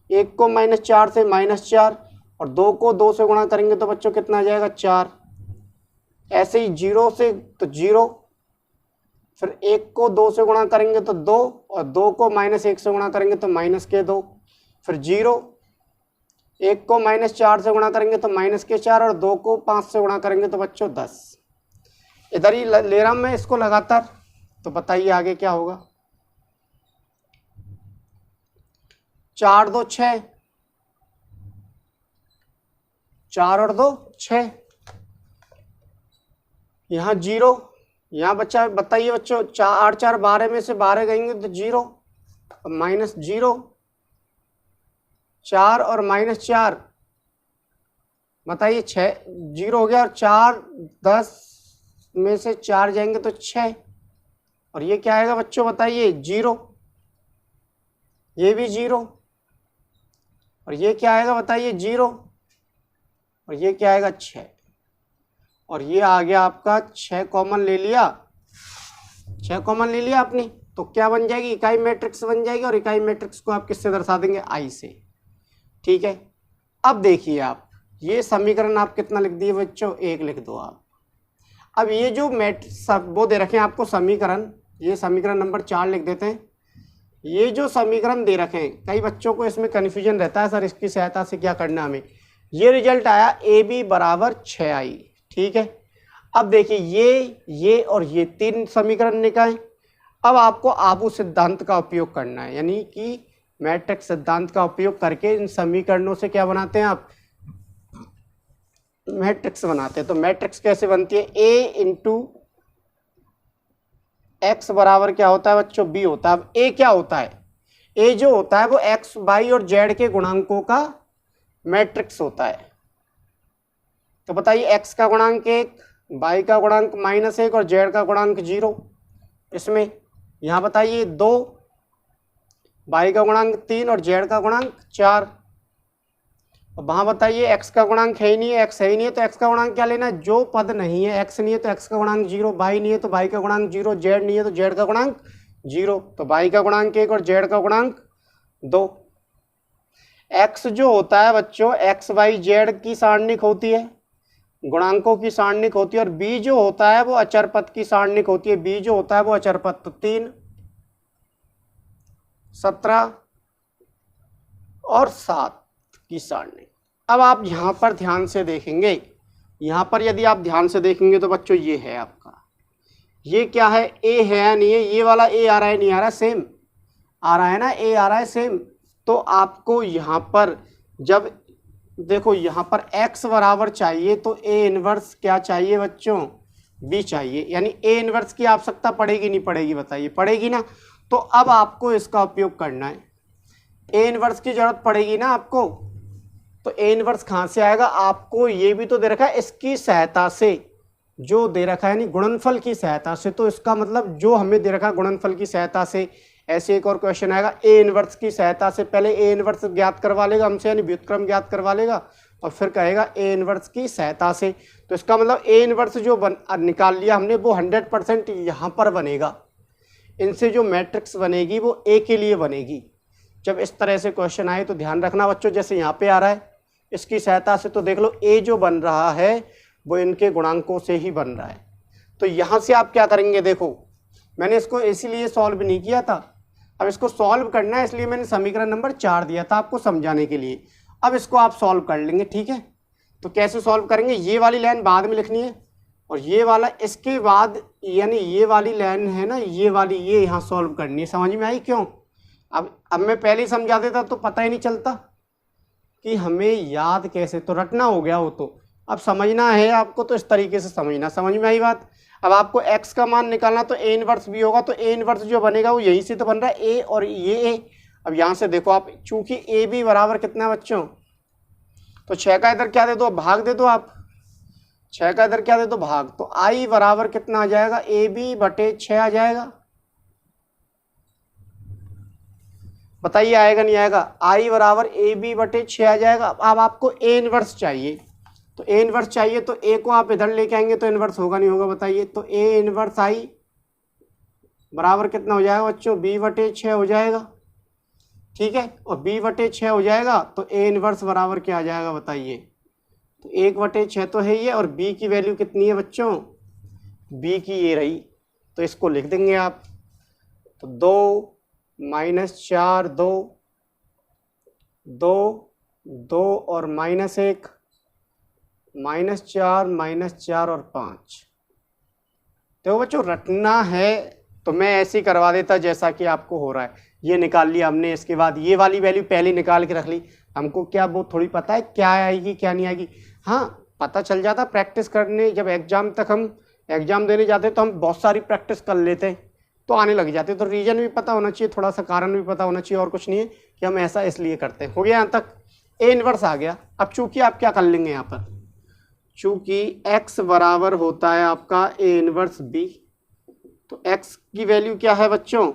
1 को -4 से -4 और 2 को 2 से गुणा करेंगे तो बच्चों कितना आ जाएगा? 4। ऐसे ही 0 से तो 0, फिर 1 को 2 से गुणा करेंगे तो 2 और 2 को -1 से गुणा करेंगे तो माइनस के 2, फिर 0, 1 को -4 से गुणा करेंगे तो माइनस के 4 और 2 को 5 से गुणा करेंगे तो बच्चों 10। इधर ही ले रहा हूं मैं इसको लगातार। तो बताइए आगे क्या होगा? 4 2 6, 4 और 2 6, यहाँ 0, यहाँ बच्चा बताइए बच्चों, 8 4 12 में से 12 गएंगे तो 0 माइनस 0, 4 और -4 बताइए 6, 0 हो गया। और 4 10 में से 4 जाएंगे तो 6 और ये क्या आएगा बच्चों? बताइए 0, ये भी 0 और ये क्या आएगा? बताइए 0 और ये क्या आएगा? 6 और ये आ गया आपका 6 कॉमन ले लिया, 6 कॉमन ले लिया आपने। तो क्या बन जाएगी? इकाई मैट्रिक्स बन जाएगी। और इकाई मैट्रिक्स को आप किससे दर्शा देंगे? आई से। ठीक है, अब देखिए आप, ये समीकरण आप कितना लिख दिए बच्चों? 1 लिख दो आप। अब ये जो मैट्रिक्स वो दे रखे हैं आपको समीकरण, ये समीकरण नंबर 4 लिख देते हैं। ये जो समीकरण दे रखे हैं, कई बच्चों को इसमें कन्फ्यूजन रहता है, सर इसकी सहायता से क्या करना हमें। ये रिजल्ट आया ए बी बराबर 6i, ठीक है। अब देखिए ये और ये 3 समीकरण निकालें। अब आपको आबू सिद्धांत का उपयोग करना है, यानी कि मैट्रिक्स सिद्धांत का उपयोग करके इन समीकरणों से क्या बनाते हैं आप, मैट्रिक्स बनाते हैं। तो मैट्रिक्स कैसे बनती है, ए इंटू एक्स बराबर क्या होता है बच्चों, बी होता है। अब ए क्या होता है, ए जो होता है वो एक्स वाई और जेड के गुणांकों का मैट्रिक्स होता है। तो बताइए एक्स का गुणांक 1, वाई का गुणांक -1 और जेड का गुणांक 0। इसमें यहाँ बताइए 2, वाई का गुणांक 3 और जेड का गुणांक 4। वहाँ बताइए एक्स का गुणांक है ही नहीं है, एक्स है ही नहीं है, तो एक्स का गुणांक क्या लेना है, जो पद नहीं है, एक्स नहीं है तो एक्स का गुणांक 0, वाई नहीं है तो वाई का गुणांक 0, जेड नहीं है तो जेड का गुणांक 0। तो वाई का गुणांक 1 और जेड का गुणांक 2। एक्स जो होता है बच्चों, एक्स वाई जेड की सारणिक होती है, गुणांकों की सारणिक होती है। और बी जो होता है वो अचर पद की सारणिक होती है, बी जो होता है वो अचर पद। तो 3, 17 और 7 की सारणी। अब आप यहाँ पर ध्यान से देखेंगे, यहाँ पर यदि आप ध्यान से देखेंगे तो बच्चों ये है आपका, ये क्या है, ए है या नहीं है, ये वाला ए आ रहा है नहीं आ रहा, सेम आ रहा है ना, ए आ रहा है सेम। तो आपको यहाँ पर जब देखो यहाँ पर x बराबर चाहिए तो ए इनवर्स क्या चाहिए बच्चों, b चाहिए, यानी ए इनवर्स की आवश्यकता पड़ेगी नहीं पड़ेगी, बताइए पड़ेगी ना। तो अब आपको इसका उपयोग करना है, ए इनवर्स की जरूरत पड़ेगी ना आपको। तो ए इनवर्स कहाँ से आएगा, आपको ये भी तो दे रखा है इसकी सहायता से, जो दे रखा है यानी गुणनफल की सहायता से। तो इसका मतलब जो हमें दे रखा है गुणनफल की सहायता से, ऐसे एक और क्वेश्चन आएगा ए इनवर्स की सहायता से। पहले ए इनवर्स ज्ञात करवा लेगा हमसे, यानी व्युत्क्रम ज्ञात करवा लेगा और फिर कहेगा ए इनवर्स की सहायता से। तो इसका मतलब ए इनवर्स जो निकाल लिया हमने वो 100% यहाँ पर बनेगा। इनसे जो मैट्रिक्स बनेगी वो ए के लिए बनेगी। जब इस तरह से क्वेश्चन आए तो ध्यान रखना बच्चों, जैसे यहाँ पे आ रहा है इसकी सहायता से, तो देख लो ए जो बन रहा है वो इनके गुणांकों से ही बन रहा है। तो यहाँ से आप क्या करेंगे, देखो मैंने इसको इसीलिए सॉल्व नहीं किया था, अब इसको सॉल्व करना है, इसलिए मैंने समीकरण नंबर 4 दिया था आपको समझाने के लिए। अब इसको आप सॉल्व कर लेंगे, ठीक है। तो कैसे सॉल्व करेंगे, ये वाली लाइन बाद में लिखनी है और ये वाला इसके बाद, यानी ये वाली लाइन है ना, ये वाली, ये यहाँ सॉल्व करनी है। समझ में आई क्यों? अब मैं पहले ही समझा देता तो पता ही नहीं चलता कि हमें याद कैसे, तो रटना हो गया वो। तो अब समझना है आपको, तो इस तरीके से समझना। समझ में आई बात? अब आपको x का मान निकालना, तो ए इनवर्स भी होगा, तो ए इनवर्स जो बनेगा वो यहीं से तो बन रहा है, ए और ये ए। अब यहाँ से देखो आप, चूंकि ए बी बराबर कितना है बच्चों, तो 6 का इधर क्या दे दो, भाग दे दो आप, 6 का इधर क्या दे दो, भाग। तो आई बराबर कितना आ जाएगा, ए बी बटे 6 आ जाएगा। बताइए आएगा नहीं आएगा, आई बराबर ए बी बटे 6 आ जाएगा। अब आपको ए इनवर्स चाहिए, तो ए इनवर्स चाहिए तो ए को आप इधर लेके आएंगे तो इनवर्स होगा नहीं होगा, बताइए। तो ए इनवर्स आई बराबर कितना हो जाएगा बच्चों, बी बटे 6 हो जाएगा, ठीक है। और बी बटे 6 हो जाएगा तो ए इनवर्स बराबर क्या आ जाएगा, बताइए। तो 1/6 तो है ये, और बी की वैल्यू कितनी है बच्चों, बी की ये रही, तो इसको लिख देंगे आप। तो 2 -4 2 2 2 और -1, -4 -4 और 5। तो बच्चों रटना है तो मैं ऐसे ही करवा देता जैसा कि आपको हो रहा है। ये निकाल लिया हमने, इसके बाद ये वाली वैल्यू पहले निकाल के रख ली। हमको क्या वो थोड़ी पता है क्या आएगी क्या नहीं आएगी, हाँ पता चल जाता प्रैक्टिस करने। जब एग्जाम तक हम एग्जाम देने जाते तो हम बहुत सारी प्रैक्टिस कर लेते तो आने लग जाते। तो रीजन भी पता होना चाहिए, थोड़ा सा कारण भी पता होना चाहिए, और कुछ नहीं है कि हम ऐसा इसलिए करते हैं। हो गया यहाँ तक, ए इनवर्स आ गया। अब चूंकि आप क्या कर लेंगे यहाँ पर, चूंकि x बराबर होता है आपका ए इनवर्स b, तो x की वैल्यू क्या है बच्चों,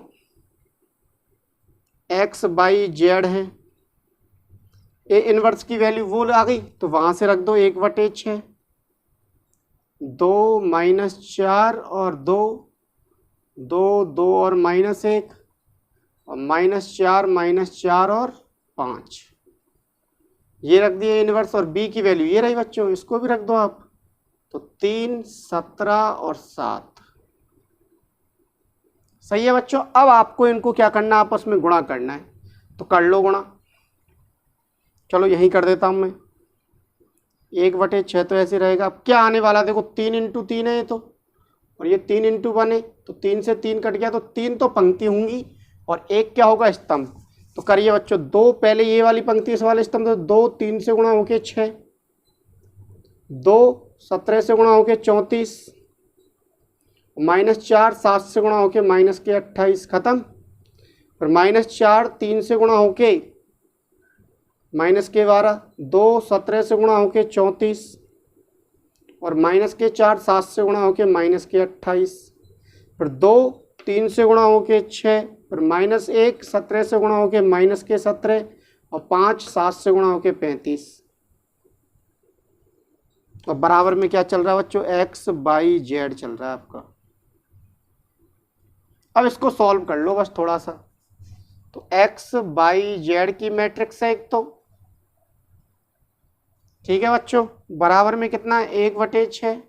x/z है। ए इनवर्स की वैल्यू वो आ गई, तो वहां से रख दो 1/6, 2 -4 और 2 2 2 और -1 और -4 -4 और 5, ये रख दिए इनवर्स। और b की वैल्यू ये रही बच्चों, इसको भी रख दो आप। तो 3 17 और 7 सही है बच्चों। अब आपको इनको क्या करना है, आपस में गुणा करना है, तो कर लो गुणा। चलो यहीं कर देता हूँ मैं, 1/6 तो ऐसे रहेगा। अब क्या आने वाला, देखो 3 इंटू 3 है ये तो, और ये 3 इंटू 1 है, तो 3 से 3 कट गया, तो 3 तो पंक्ति होंगी और 1 क्या होगा, स्तंभ। तो करिए बच्चों, 2 पहले ये वाली पंक्ति इस वाले स्तंभ, तो 2 3 से गुणा होके 6, 2 17 से गुणा होके 34, -4 7 से गुणा होके -28, खत्म। फिर -4 3 से गुणा होके -12, 2 17 से गुणा होके 34, और -4 7 से गुणा होके -28, फिर 2 3 से गुणा होके 6, फिर -1 17 से गुणा होके -17, और 5 7 से गुणा होके 35, और बराबर में क्या चल रहा है बच्चों, x/z चल रहा है आपका। अब इसको सॉल्व कर लो बस थोड़ा सा। तो x/z की मैट्रिक्स है एक, तो ठीक है बच्चों, बराबर में कितना है, 1/6।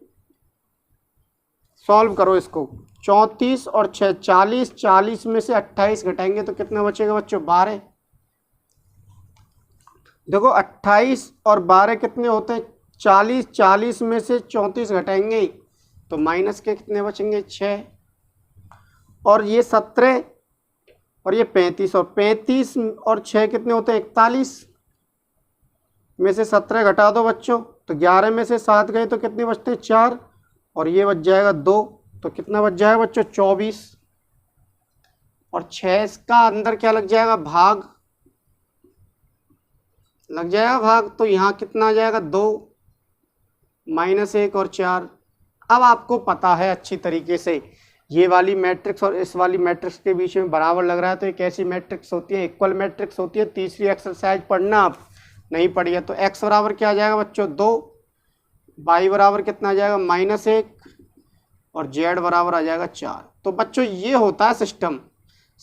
सॉल्व करो इसको, 34 और 6 40, 40 में से 28 घटाएंगे तो कितना बचेगा बच्चों, 12। देखो 28 और 12 कितने होते हैं, 40, 40 में से 34 घटाएंगे तो माइनस के कितने बचेंगे, 6, और ये 17, और ये 35, और 35 और 6 कितने होते हैं, 41 में से 17 घटा दो बच्चों, तो 11 में से 7 गए तो कितने बचते हैं, 4, और ये बच जाएगा 2, तो कितना बच जाएगा बच्चों, 24, और 6 का अंदर क्या लग जाएगा, भाग लग जाएगा, भाग, तो यहाँ कितना आ जाएगा, 2 -1 और 4। अब आपको पता है अच्छी तरीके से ये वाली मैट्रिक्स और इस वाली मैट्रिक्स के बीच में बराबर लग रहा है, तो एक ऐसी मैट्रिक्स होती है, इक्वल मैट्रिक्स होती है। तीसरी एक्सरसाइज पढ़ना आप नहीं पढ़ी है, तो x बराबर क्या आ जाएगा बच्चों, 2, y बराबर कितना आ जाएगा, -1, और z बराबर आ जाएगा 4। तो बच्चों ये होता है सिस्टम,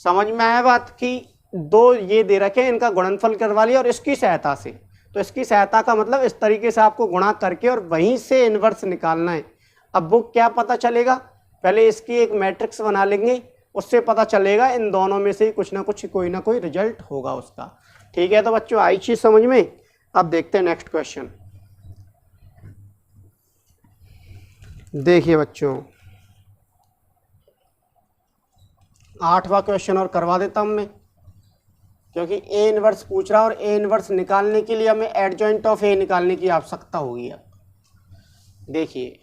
समझ में आया बात की, 2 ये दे रखे हैं, इनका गुणनफल करवा लिया और इसकी सहायता से, तो इसकी सहायता का मतलब इस तरीके से आपको गुणा करके और वहीं से इन्वर्स निकालना है। अब वो क्या पता चलेगा, पहले इसकी एक मैट्रिक्स बना लेंगे, उससे पता चलेगा इन दोनों में से कुछ ना कुछ, कोई ना कोई रिजल्ट होगा उसका। ठीक है, तो बच्चों आई चीज समझ में। अब देखते हैं नेक्स्ट क्वेश्चन। देखिए बच्चों 8वां क्वेश्चन और करवा देता हूं मैं, क्योंकि ए इनवर्स पूछ रहा है और ए इनवर्स निकालने के लिए हमें एडजॉइंट ऑफ ए निकालने की आवश्यकता होगी। अब देखिए,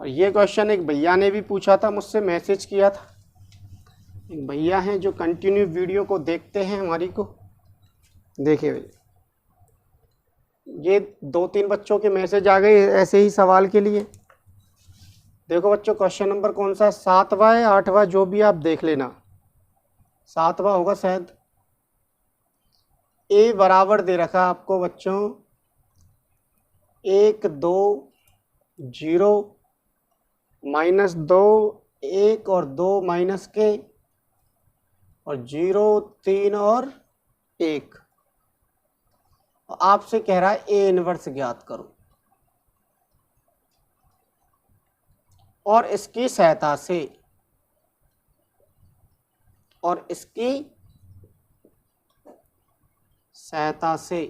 और ये क्वेश्चन एक भैया ने भी पूछा था, मुझसे मैसेज किया था, एक भैया हैं जो कंटिन्यू वीडियो को देखते हैं हमारी को। देखिए भैया, ये 2-3 बच्चों के मैसेज आ गए ऐसे ही सवाल के लिए। देखो बच्चों क्वेश्चन नंबर कौन सा है, 7वां है 8वां, जो भी आप देख लेना, 7वां होगा शायद। ए बराबर दे रखा आपको बच्चों 1 2 0 -2 1 और 2 माइनस के, और 0 3 और 1। आपसे कह रहा है ए इनवर्स ज्ञात करो, और इसकी सहायता से, और इसकी सहायता से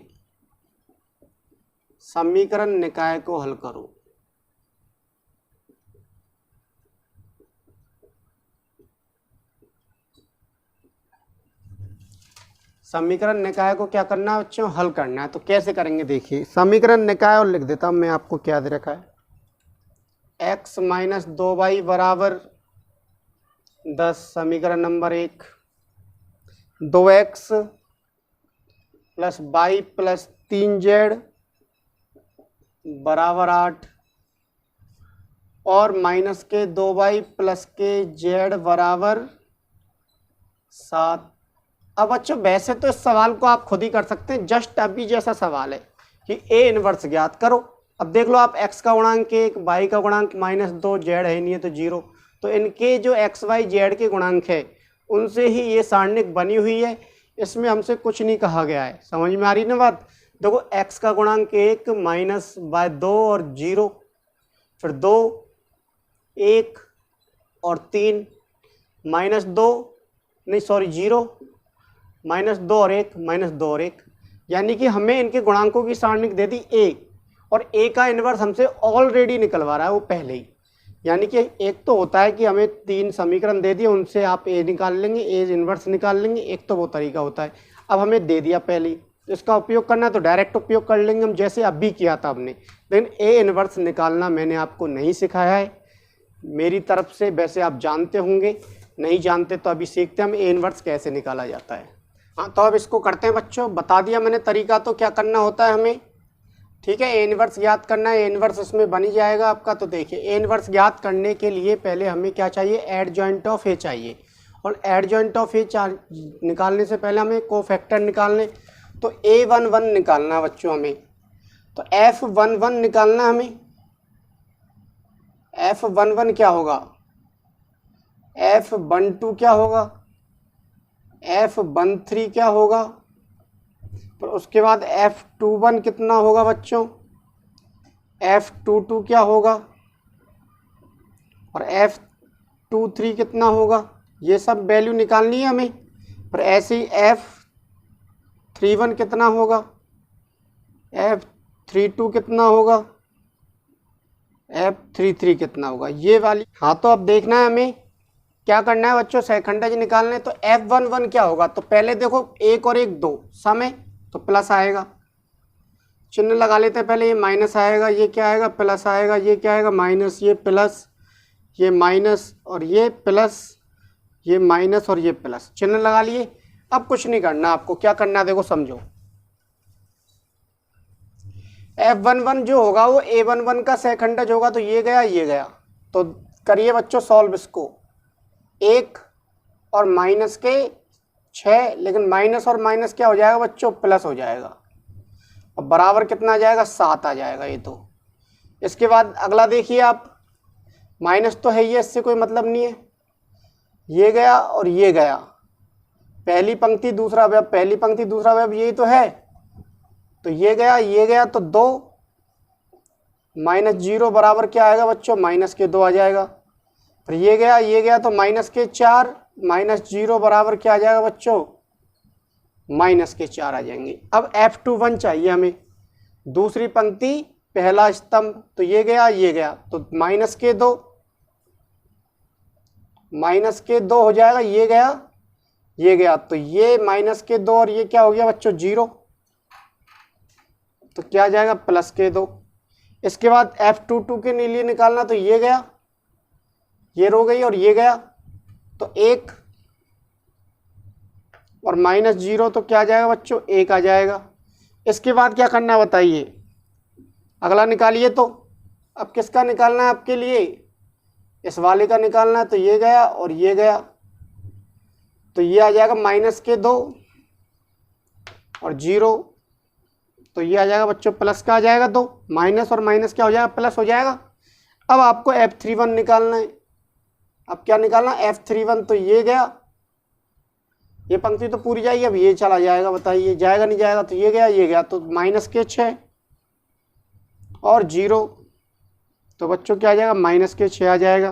समीकरण निकाय को हल करो। समीकरण निकाय को क्या करना है बच्चों, हल करना है। तो कैसे करेंगे, देखिए समीकरण निकाय, और लिख देता हूं मैं आपको क्या दे रखा है, x - 2y बराबर 10, समीकरण नंबर 1, 2x + y + 3z बराबर 8, और माइनस के 2y + के z बराबर 7। अब बच्चों वैसे तो इस सवाल को आप खुद ही कर सकते हैं, जस्ट अभी जैसा सवाल है कि ए इनवर्स ज्ञात करो। अब देख लो आप, x का गुणांक 1, y का गुणांक -2, z है नहीं है तो 0, तो इनके जो x y z के गुणांक है उनसे ही ये सारणिक बनी हुई है, इसमें हमसे कुछ नहीं कहा गया है। समझ में आ रही ना बात। देखो x का गुणांक 1 -2 और 0, फिर 2 1 और 3, -2 नहीं सॉरी 0 -2 और 1 -2 और 1, यानी कि हमें इनके गुणांकों की सारणी दे दी a, और a का इन्वर्स हमसे ऑलरेडी निकलवा रहा है वो पहले ही। यानी कि एक तो होता है कि हमें 3 समीकरण दे दिए, उनसे आप a निकाल लेंगे, a इन्वर्स निकाल लेंगे, एक तो वो तरीका होता है। अब हमें दे दिया पहले ही, इसका उपयोग करना है तो डायरेक्ट उपयोग कर लेंगे हम, जैसे अभी किया था हमने। लेकिन a इन्वर्स निकालना मैंने आपको नहीं सिखाया है मेरी तरफ से, वैसे आप जानते होंगे, नहीं जानते तो अभी सीखते हैं हम a इन्वर्स कैसे निकाला जाता है। हाँ, तो अब इसको करते हैं बच्चों। बता दिया मैंने तरीका, तो क्या करना होता है हमें, ठीक है, ए इन्वर्स ज्ञात करना है। ए इन्वर्स इसमें बन ही जाएगा आपका। तो देखिए ए इन्वर्स ज्ञात करने के लिए पहले हमें क्या चाहिए, एडजॉइंट ऑफ ए चाहिए, और एडजॉइंट ऑफ ए निकालने से पहले हमें कोफैक्टर निकालने, तो A11 निकालना है बच्चों हमें। तो F11 निकालना है हमें। F11 क्या होगा, F12 क्या होगा, F13 क्या होगा, पर उसके बाद F21 कितना होगा बच्चों, F22 क्या होगा, और F23 कितना होगा, ये सब वैल्यू निकालनी है हमें। पर ऐसे ही F31 कितना होगा, F32 कितना होगा, F33 कितना होगा, ये वाली। हाँ, तो अब देखना है हमें क्या करना है बच्चों, सेकंडज निकालने। तो F11 क्या होगा, तो पहले देखो 1 और 1 2 सम है तो प्लस आएगा, चिन्ह लगा लेते हैं पहले। ये माइनस आएगा, ये क्या आएगा, प्लस आएगा, ये क्या आएगा, माइनस, ये प्लस, ये माइनस और ये प्लस, ये माइनस और ये प्लस, चिन्ह लगा लिए। अब कुछ नहीं करना आपको, क्या करना है देखो समझो। F11 जो होगा वो A11 का सेकंडज होगा, तो ये गया ये गया। तो करिए बच्चों सॉल्व इसको। 1 और माइनस के 6, लेकिन माइनस और माइनस क्या हो जाएगा बच्चों, प्लस हो जाएगा, और बराबर कितना आ जाएगा, 7 आ जाएगा ये तो। इसके बाद अगला देखिए आप, माइनस तो है ये, इससे कोई मतलब नहीं है, ये गया और ये गया, पहली पंक्ति दूसरा अवयव, पहली पंक्ति दूसरा अवयव यही तो है। तो ये गया तो 2 -0 बराबर क्या आएगा बच्चों, -2 आ जाएगा। फिर ये गया तो -4, -0 बराबर क्या आ जाएगा बच्चों, -4 आ जाएंगे। अब F21 चाहिए हमें, दूसरी पंक्ति पहला स्तंभ, तो ये गया तो -2 हो जाएगा, ये गया तो ये -2 और ये क्या हो गया बच्चों 0, तो क्या आ जाएगा +2। इसके बाद F22 के लिए निकालना, तो ये गया, ये रो गई और ये गया, तो 1 और -0 तो क्या आ जाएगा बच्चों, 1 आ जाएगा। इसके बाद क्या करना है बताइए, अगला निकालिए। तो अब किसका निकालना है आपके लिए, इस वाले का निकालना है। तो ये गया और ये गया, तो ये आ जाएगा -2 और 0, तो ये आ जाएगा बच्चों प्लस का आ जाएगा, तो माइनस और माइनस क्या हो जाएगा, प्लस हो जाएगा। अब आपको F31 निकालना है। अब क्या निकालना, F31, तो ये गया, ये पंक्ति तो पूरी जाएगी, अब ये चला जाएगा, बताइए जाएगा नहीं जाएगा, तो ये गया तो -6 और 0, तो बच्चों क्या आ जाएगा, -6 आ जाएगा।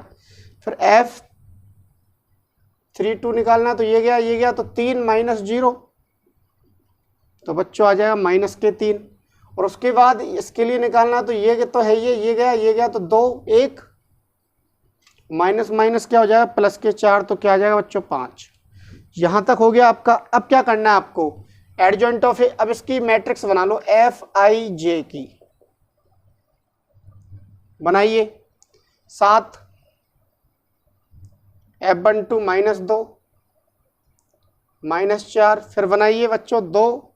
फिर F32 निकालना, तो ये गया तो 3 -0, तो बच्चों आ जाएगा -3। और उसके बाद इसके लिए निकालना, तो ये तो है ये गया तो 2 1 माइनस माइनस क्या हो जाएगा, +4, तो क्या आ जाएगा बच्चों 5। यहाँ तक हो गया आपका। अब क्या करना है आपको, एडजॉइंट ऑफ ए। अब इसकी मैट्रिक्स बना लो, Fij की बनाइए। 7 F12 -2 -4, फिर बनाइए बच्चों 2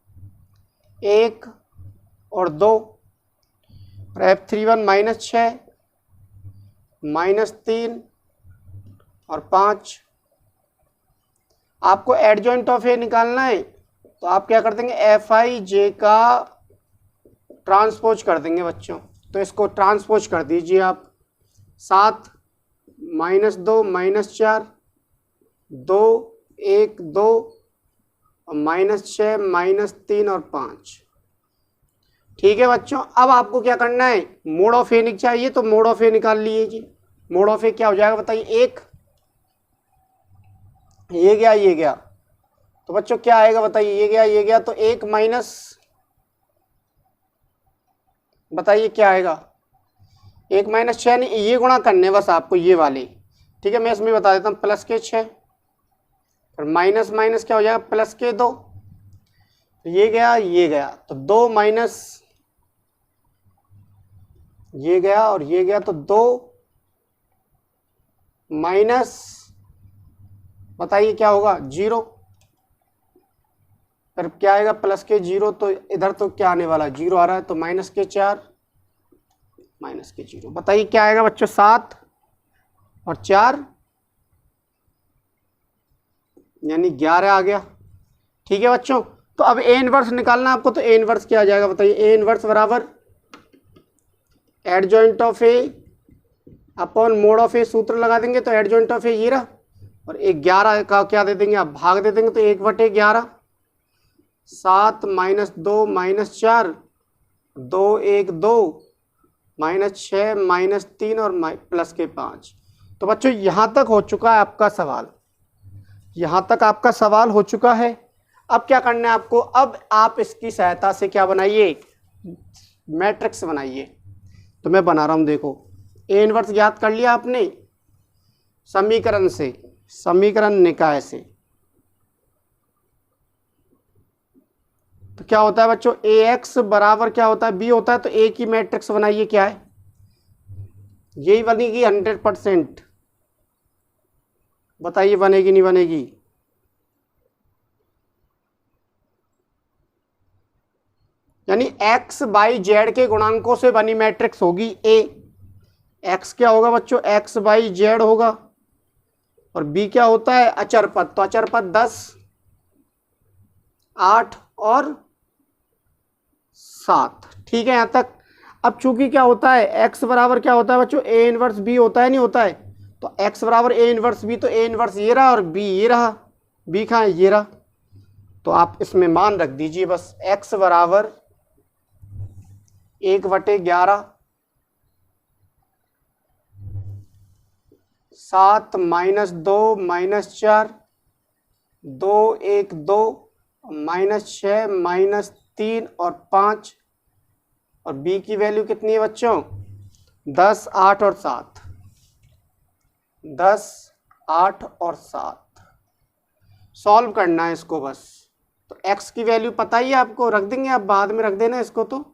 1 और 2, और F31 -6 -3 और 5। आपको एडजॉइंट ऑफ ए निकालना है, तो आप क्या कर देंगे, Fij का ट्रांसपोज कर देंगे बच्चों। तो इसको ट्रांसपोज कर दीजिए आप। 7 -2 -4 2 1 2 और -6 -3 और 5। ठीक है बच्चों। अब आपको क्या करना है, मोड ऑफ ए चाहिए, तो मोड ऑफ ए निकाल लीजिए। मोड ऑफ ए क्या हो जाएगा बताइए, 1 ये गया ये गया, तो बच्चों क्या आएगा बताइए, ये गया तो 1 माइनस, बताइए क्या आएगा, 1 माइनस 6, नहीं ये गुणा करने बस आपको ये वाले, ठीक है। मैं इसमें बता देता हूँ, प्लस के 6 फिर माइनस माइनस क्या हो जाएगा, प्लस के 2, ये गया तो 2 माइनस ये गया और ये गया, तो 2 माइनस, बताइए क्या होगा, 0, फिर क्या आएगा, प्लस के 0, तो इधर तो क्या आने वाला, 0 आ रहा है, तो माइनस के 4 माइनस के 0, बताइए क्या आएगा बच्चों, 7 और 4 यानी 11 आ गया, ठीक है बच्चों। तो अब ए इनवर्स निकालना आपको, तो ए इनवर्स क्या आ जाएगा बताइए, ए इनवर्स बराबर adjoint of A upon mod of A, सूत्र लगा देंगे तो एडजॉइंट ऑफ ए ये रहा, और 11 का क्या दे देंगे आप, भाग दे देंगे, तो 1/11, 7 माइनस 2 माइनस 4, 2 1 2 माइनस 6 माइनस 3 और प्लस के 5। तो बच्चों यहाँ तक हो चुका है आपका सवाल, यहाँ तक आपका सवाल हो चुका है। अब क्या करना है आपको, अब आप इसकी सहायता से क्या बनाइए, मैट्रिक्स बनाइए। तो मैं बना रहा हूँ, देखो ए इनवर्स ज्ञात कर लिया आपने समीकरण से, समीकरण निकाय से, तो क्या होता है बच्चों, ए एक्स बराबर क्या होता है, बी होता है, तो ए की मैट्रिक्स बनाइए, क्या है, यही बनेगी 100%, बताइए बनेगी नहीं बनेगी, यानी एक्स बाई जेड के गुणांकों से बनी मैट्रिक्स होगी ए। एक्स क्या होगा बच्चों, एक्स बाई जेड होगा, और बी क्या होता है, अचर पद, तो अचर पद 10 8 और 7, ठीक है यहाँ तक। अब चूंकि क्या होता है, एक्स बराबर क्या होता है बच्चों, ए इनवर्स बी होता है, नहीं होता है, तो एक्स बराबर ए इनवर्स बी, तो ए इनवर्स ये रहा और बी ये रहा, बी कहाँ है, ये रहा, तो आप इसमें मान रख दीजिए बस, एक्स बराबर 1/11, 7 माइनस 2 माइनस 4, 2 1 2 माइनस 6 माइनस 3 और 5, और b की वैल्यू कितनी है बच्चों, 10 8 और 7, 10 8 और 7, सॉल्व करना है इसको बस। तो x की वैल्यू पता ही है आपको, रख देंगे आप, बाद में रख देना इसको। तो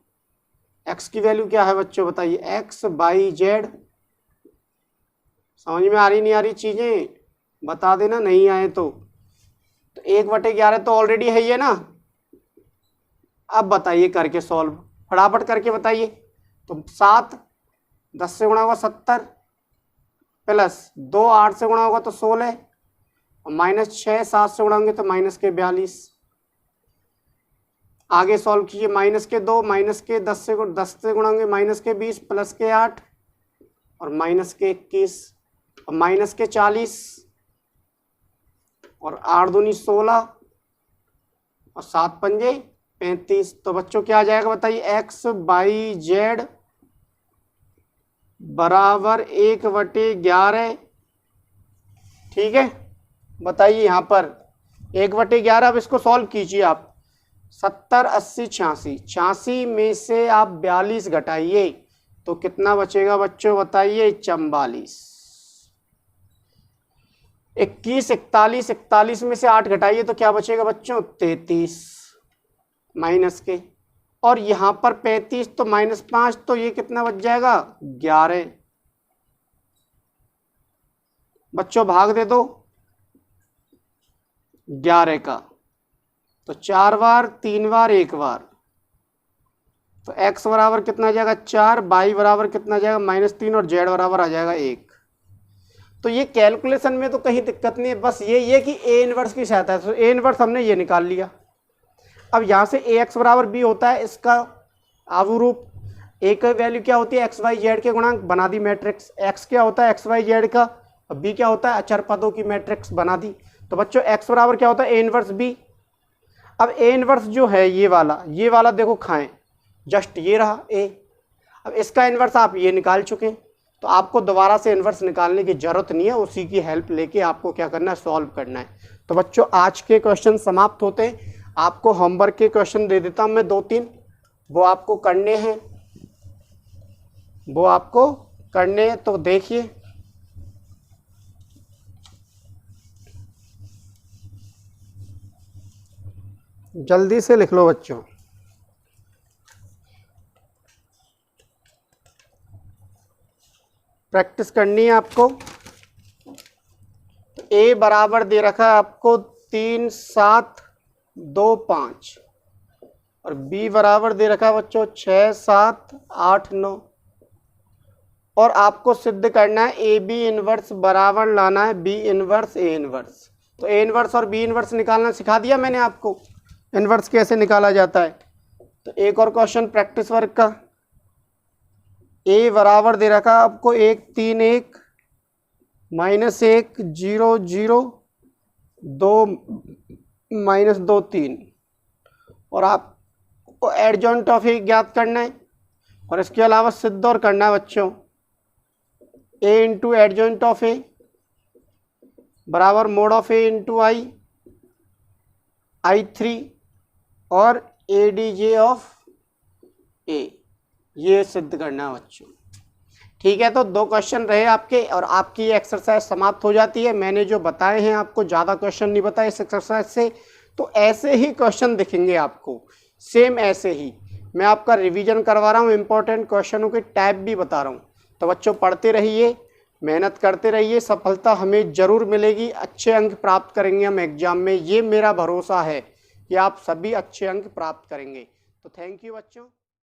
x की वैल्यू क्या है बच्चों बताइए, x बाई जेड, समझ में आ रही नहीं आ रही चीजें, बता देना नहीं आए तो 1/11 तो ऑलरेडी है ये ना। अब बताइए करके सॉल्व, फटाफट करके बताइए। तो 7 10 से गुणा होगा 70, प्लस 2 8 से गुणा होगा तो 16, और माइनस 6 7 से गुणा होंगे तो माइनस के 42। आगे सॉल्व कीजिए, माइनस के 2 माइनस के 10 से गुणा होंगे माइनस के 20, प्लस के 8 और माइनस के 21 और माइनस के 40 और 8 दूनी 16 और 7 पंजे 35। तो बच्चों क्या आ जाएगा बताइए, x बाई जेड बराबर 1/11, ठीक है। बताइए यहाँ पर 1/11, अब इसको सॉल्व कीजिए आप। 70 80 86, 86 में से आप 42 घटाइए तो कितना बचेगा बच्चों बताइए, 44। 21 41, 41 में से 8 घटाइए तो क्या बचेगा बच्चों, 33 माइनस के, और यहाँ पर 35 तो -5, तो ये कितना बच जाएगा, 11। बच्चों भाग दे दो 11 का, तो 4 बार 3 बार 1 बार, तो x बराबर कितना आ जाएगा 4, y बराबर कितना आ जाएगा -3 और z बराबर आ जाएगा 1। तो ये कैलकुलेशन में तो कहीं दिक्कत नहीं है, बस ये कि ए इनवर्स की सहायता है। तो ए इनवर्स हमने ये निकाल लिया। अब यहाँ से ए एक्स बराबर बी होता है, इसका आवरूप ए का वैल्यू क्या होती है, एक्स वाई जेड के गुणांक, बना दी मैट्रिक्स। एक्स क्या होता है एक्स वाई जेड का, और बी क्या होता है अचर पदों की मैट्रिक्स, बना दी। तो बच्चों एक्स बराबर क्या होता है, ए इनवर्स बी। अब ए इनवर्स जो है ये वाला देखो खाएं, जस्ट ये रहा ए। अब इसका इनवर्स आप ये निकाल चुके हैं, तो आपको दोबारा से इन्वर्स निकालने की जरूरत नहीं है, उसी की हेल्प लेके आपको क्या करना है, सॉल्व करना है। तो बच्चों आज के क्वेश्चन समाप्त होते हैं। आपको होमवर्क के क्वेश्चन दे देता हूं मैं 2-3, वो आपको करने हैं, तो देखिए। जल्दी से लिख लो बच्चों। प्रैक्टिस करनी है आपको। तो ए बराबर दे रखा है आपको 3, 7, 2, 5 और बी बराबर दे रखा है बच्चों 6, 7, 8, 9 और आपको सिद्ध करना है ए बी इनवर्स बराबर लाना है बी इनवर्स ए इनवर्स। तो ए इनवर्स और बी इनवर्स निकालना सिखा दिया मैंने आपको, इनवर्स कैसे निकाला जाता है। तो एक और क्वेश्चन प्रैक्टिस वर्क का। ए बराबर दे रखा आपको 1, 3, 1 -1 0 0 2 -2 3 और आपको एडजॉइंट ऑफ ए ज्ञात करना है और इसके अलावा सिद्ध और करना है बच्चों। ए इंटू एडजॉइंट ऑफ ए बराबर mode of A into I I3 और ADJ ऑफ ए, ये सिद्ध करना है बच्चों। ठीक है, तो 2 क्वेश्चन रहे आपके और आपकी एक्सरसाइज समाप्त हो जाती है। मैंने जो बताए हैं आपको, ज़्यादा क्वेश्चन नहीं बताए इस एक्सरसाइज से, तो ऐसे ही क्वेश्चन दिखेंगे आपको, सेम ऐसे ही। मैं आपका रिवीजन करवा रहा हूँ, इंपॉर्टेंट क्वेश्चनों के टाइप भी बता रहा हूँ। तो बच्चों पढ़ते रहिए, मेहनत करते रहिए, सफलता हमें ज़रूर मिलेगी, अच्छे अंक प्राप्त करेंगे हम एग्जाम में, ये मेरा भरोसा है कि आप सभी अच्छे अंक प्राप्त करेंगे। तो थैंक यू बच्चों।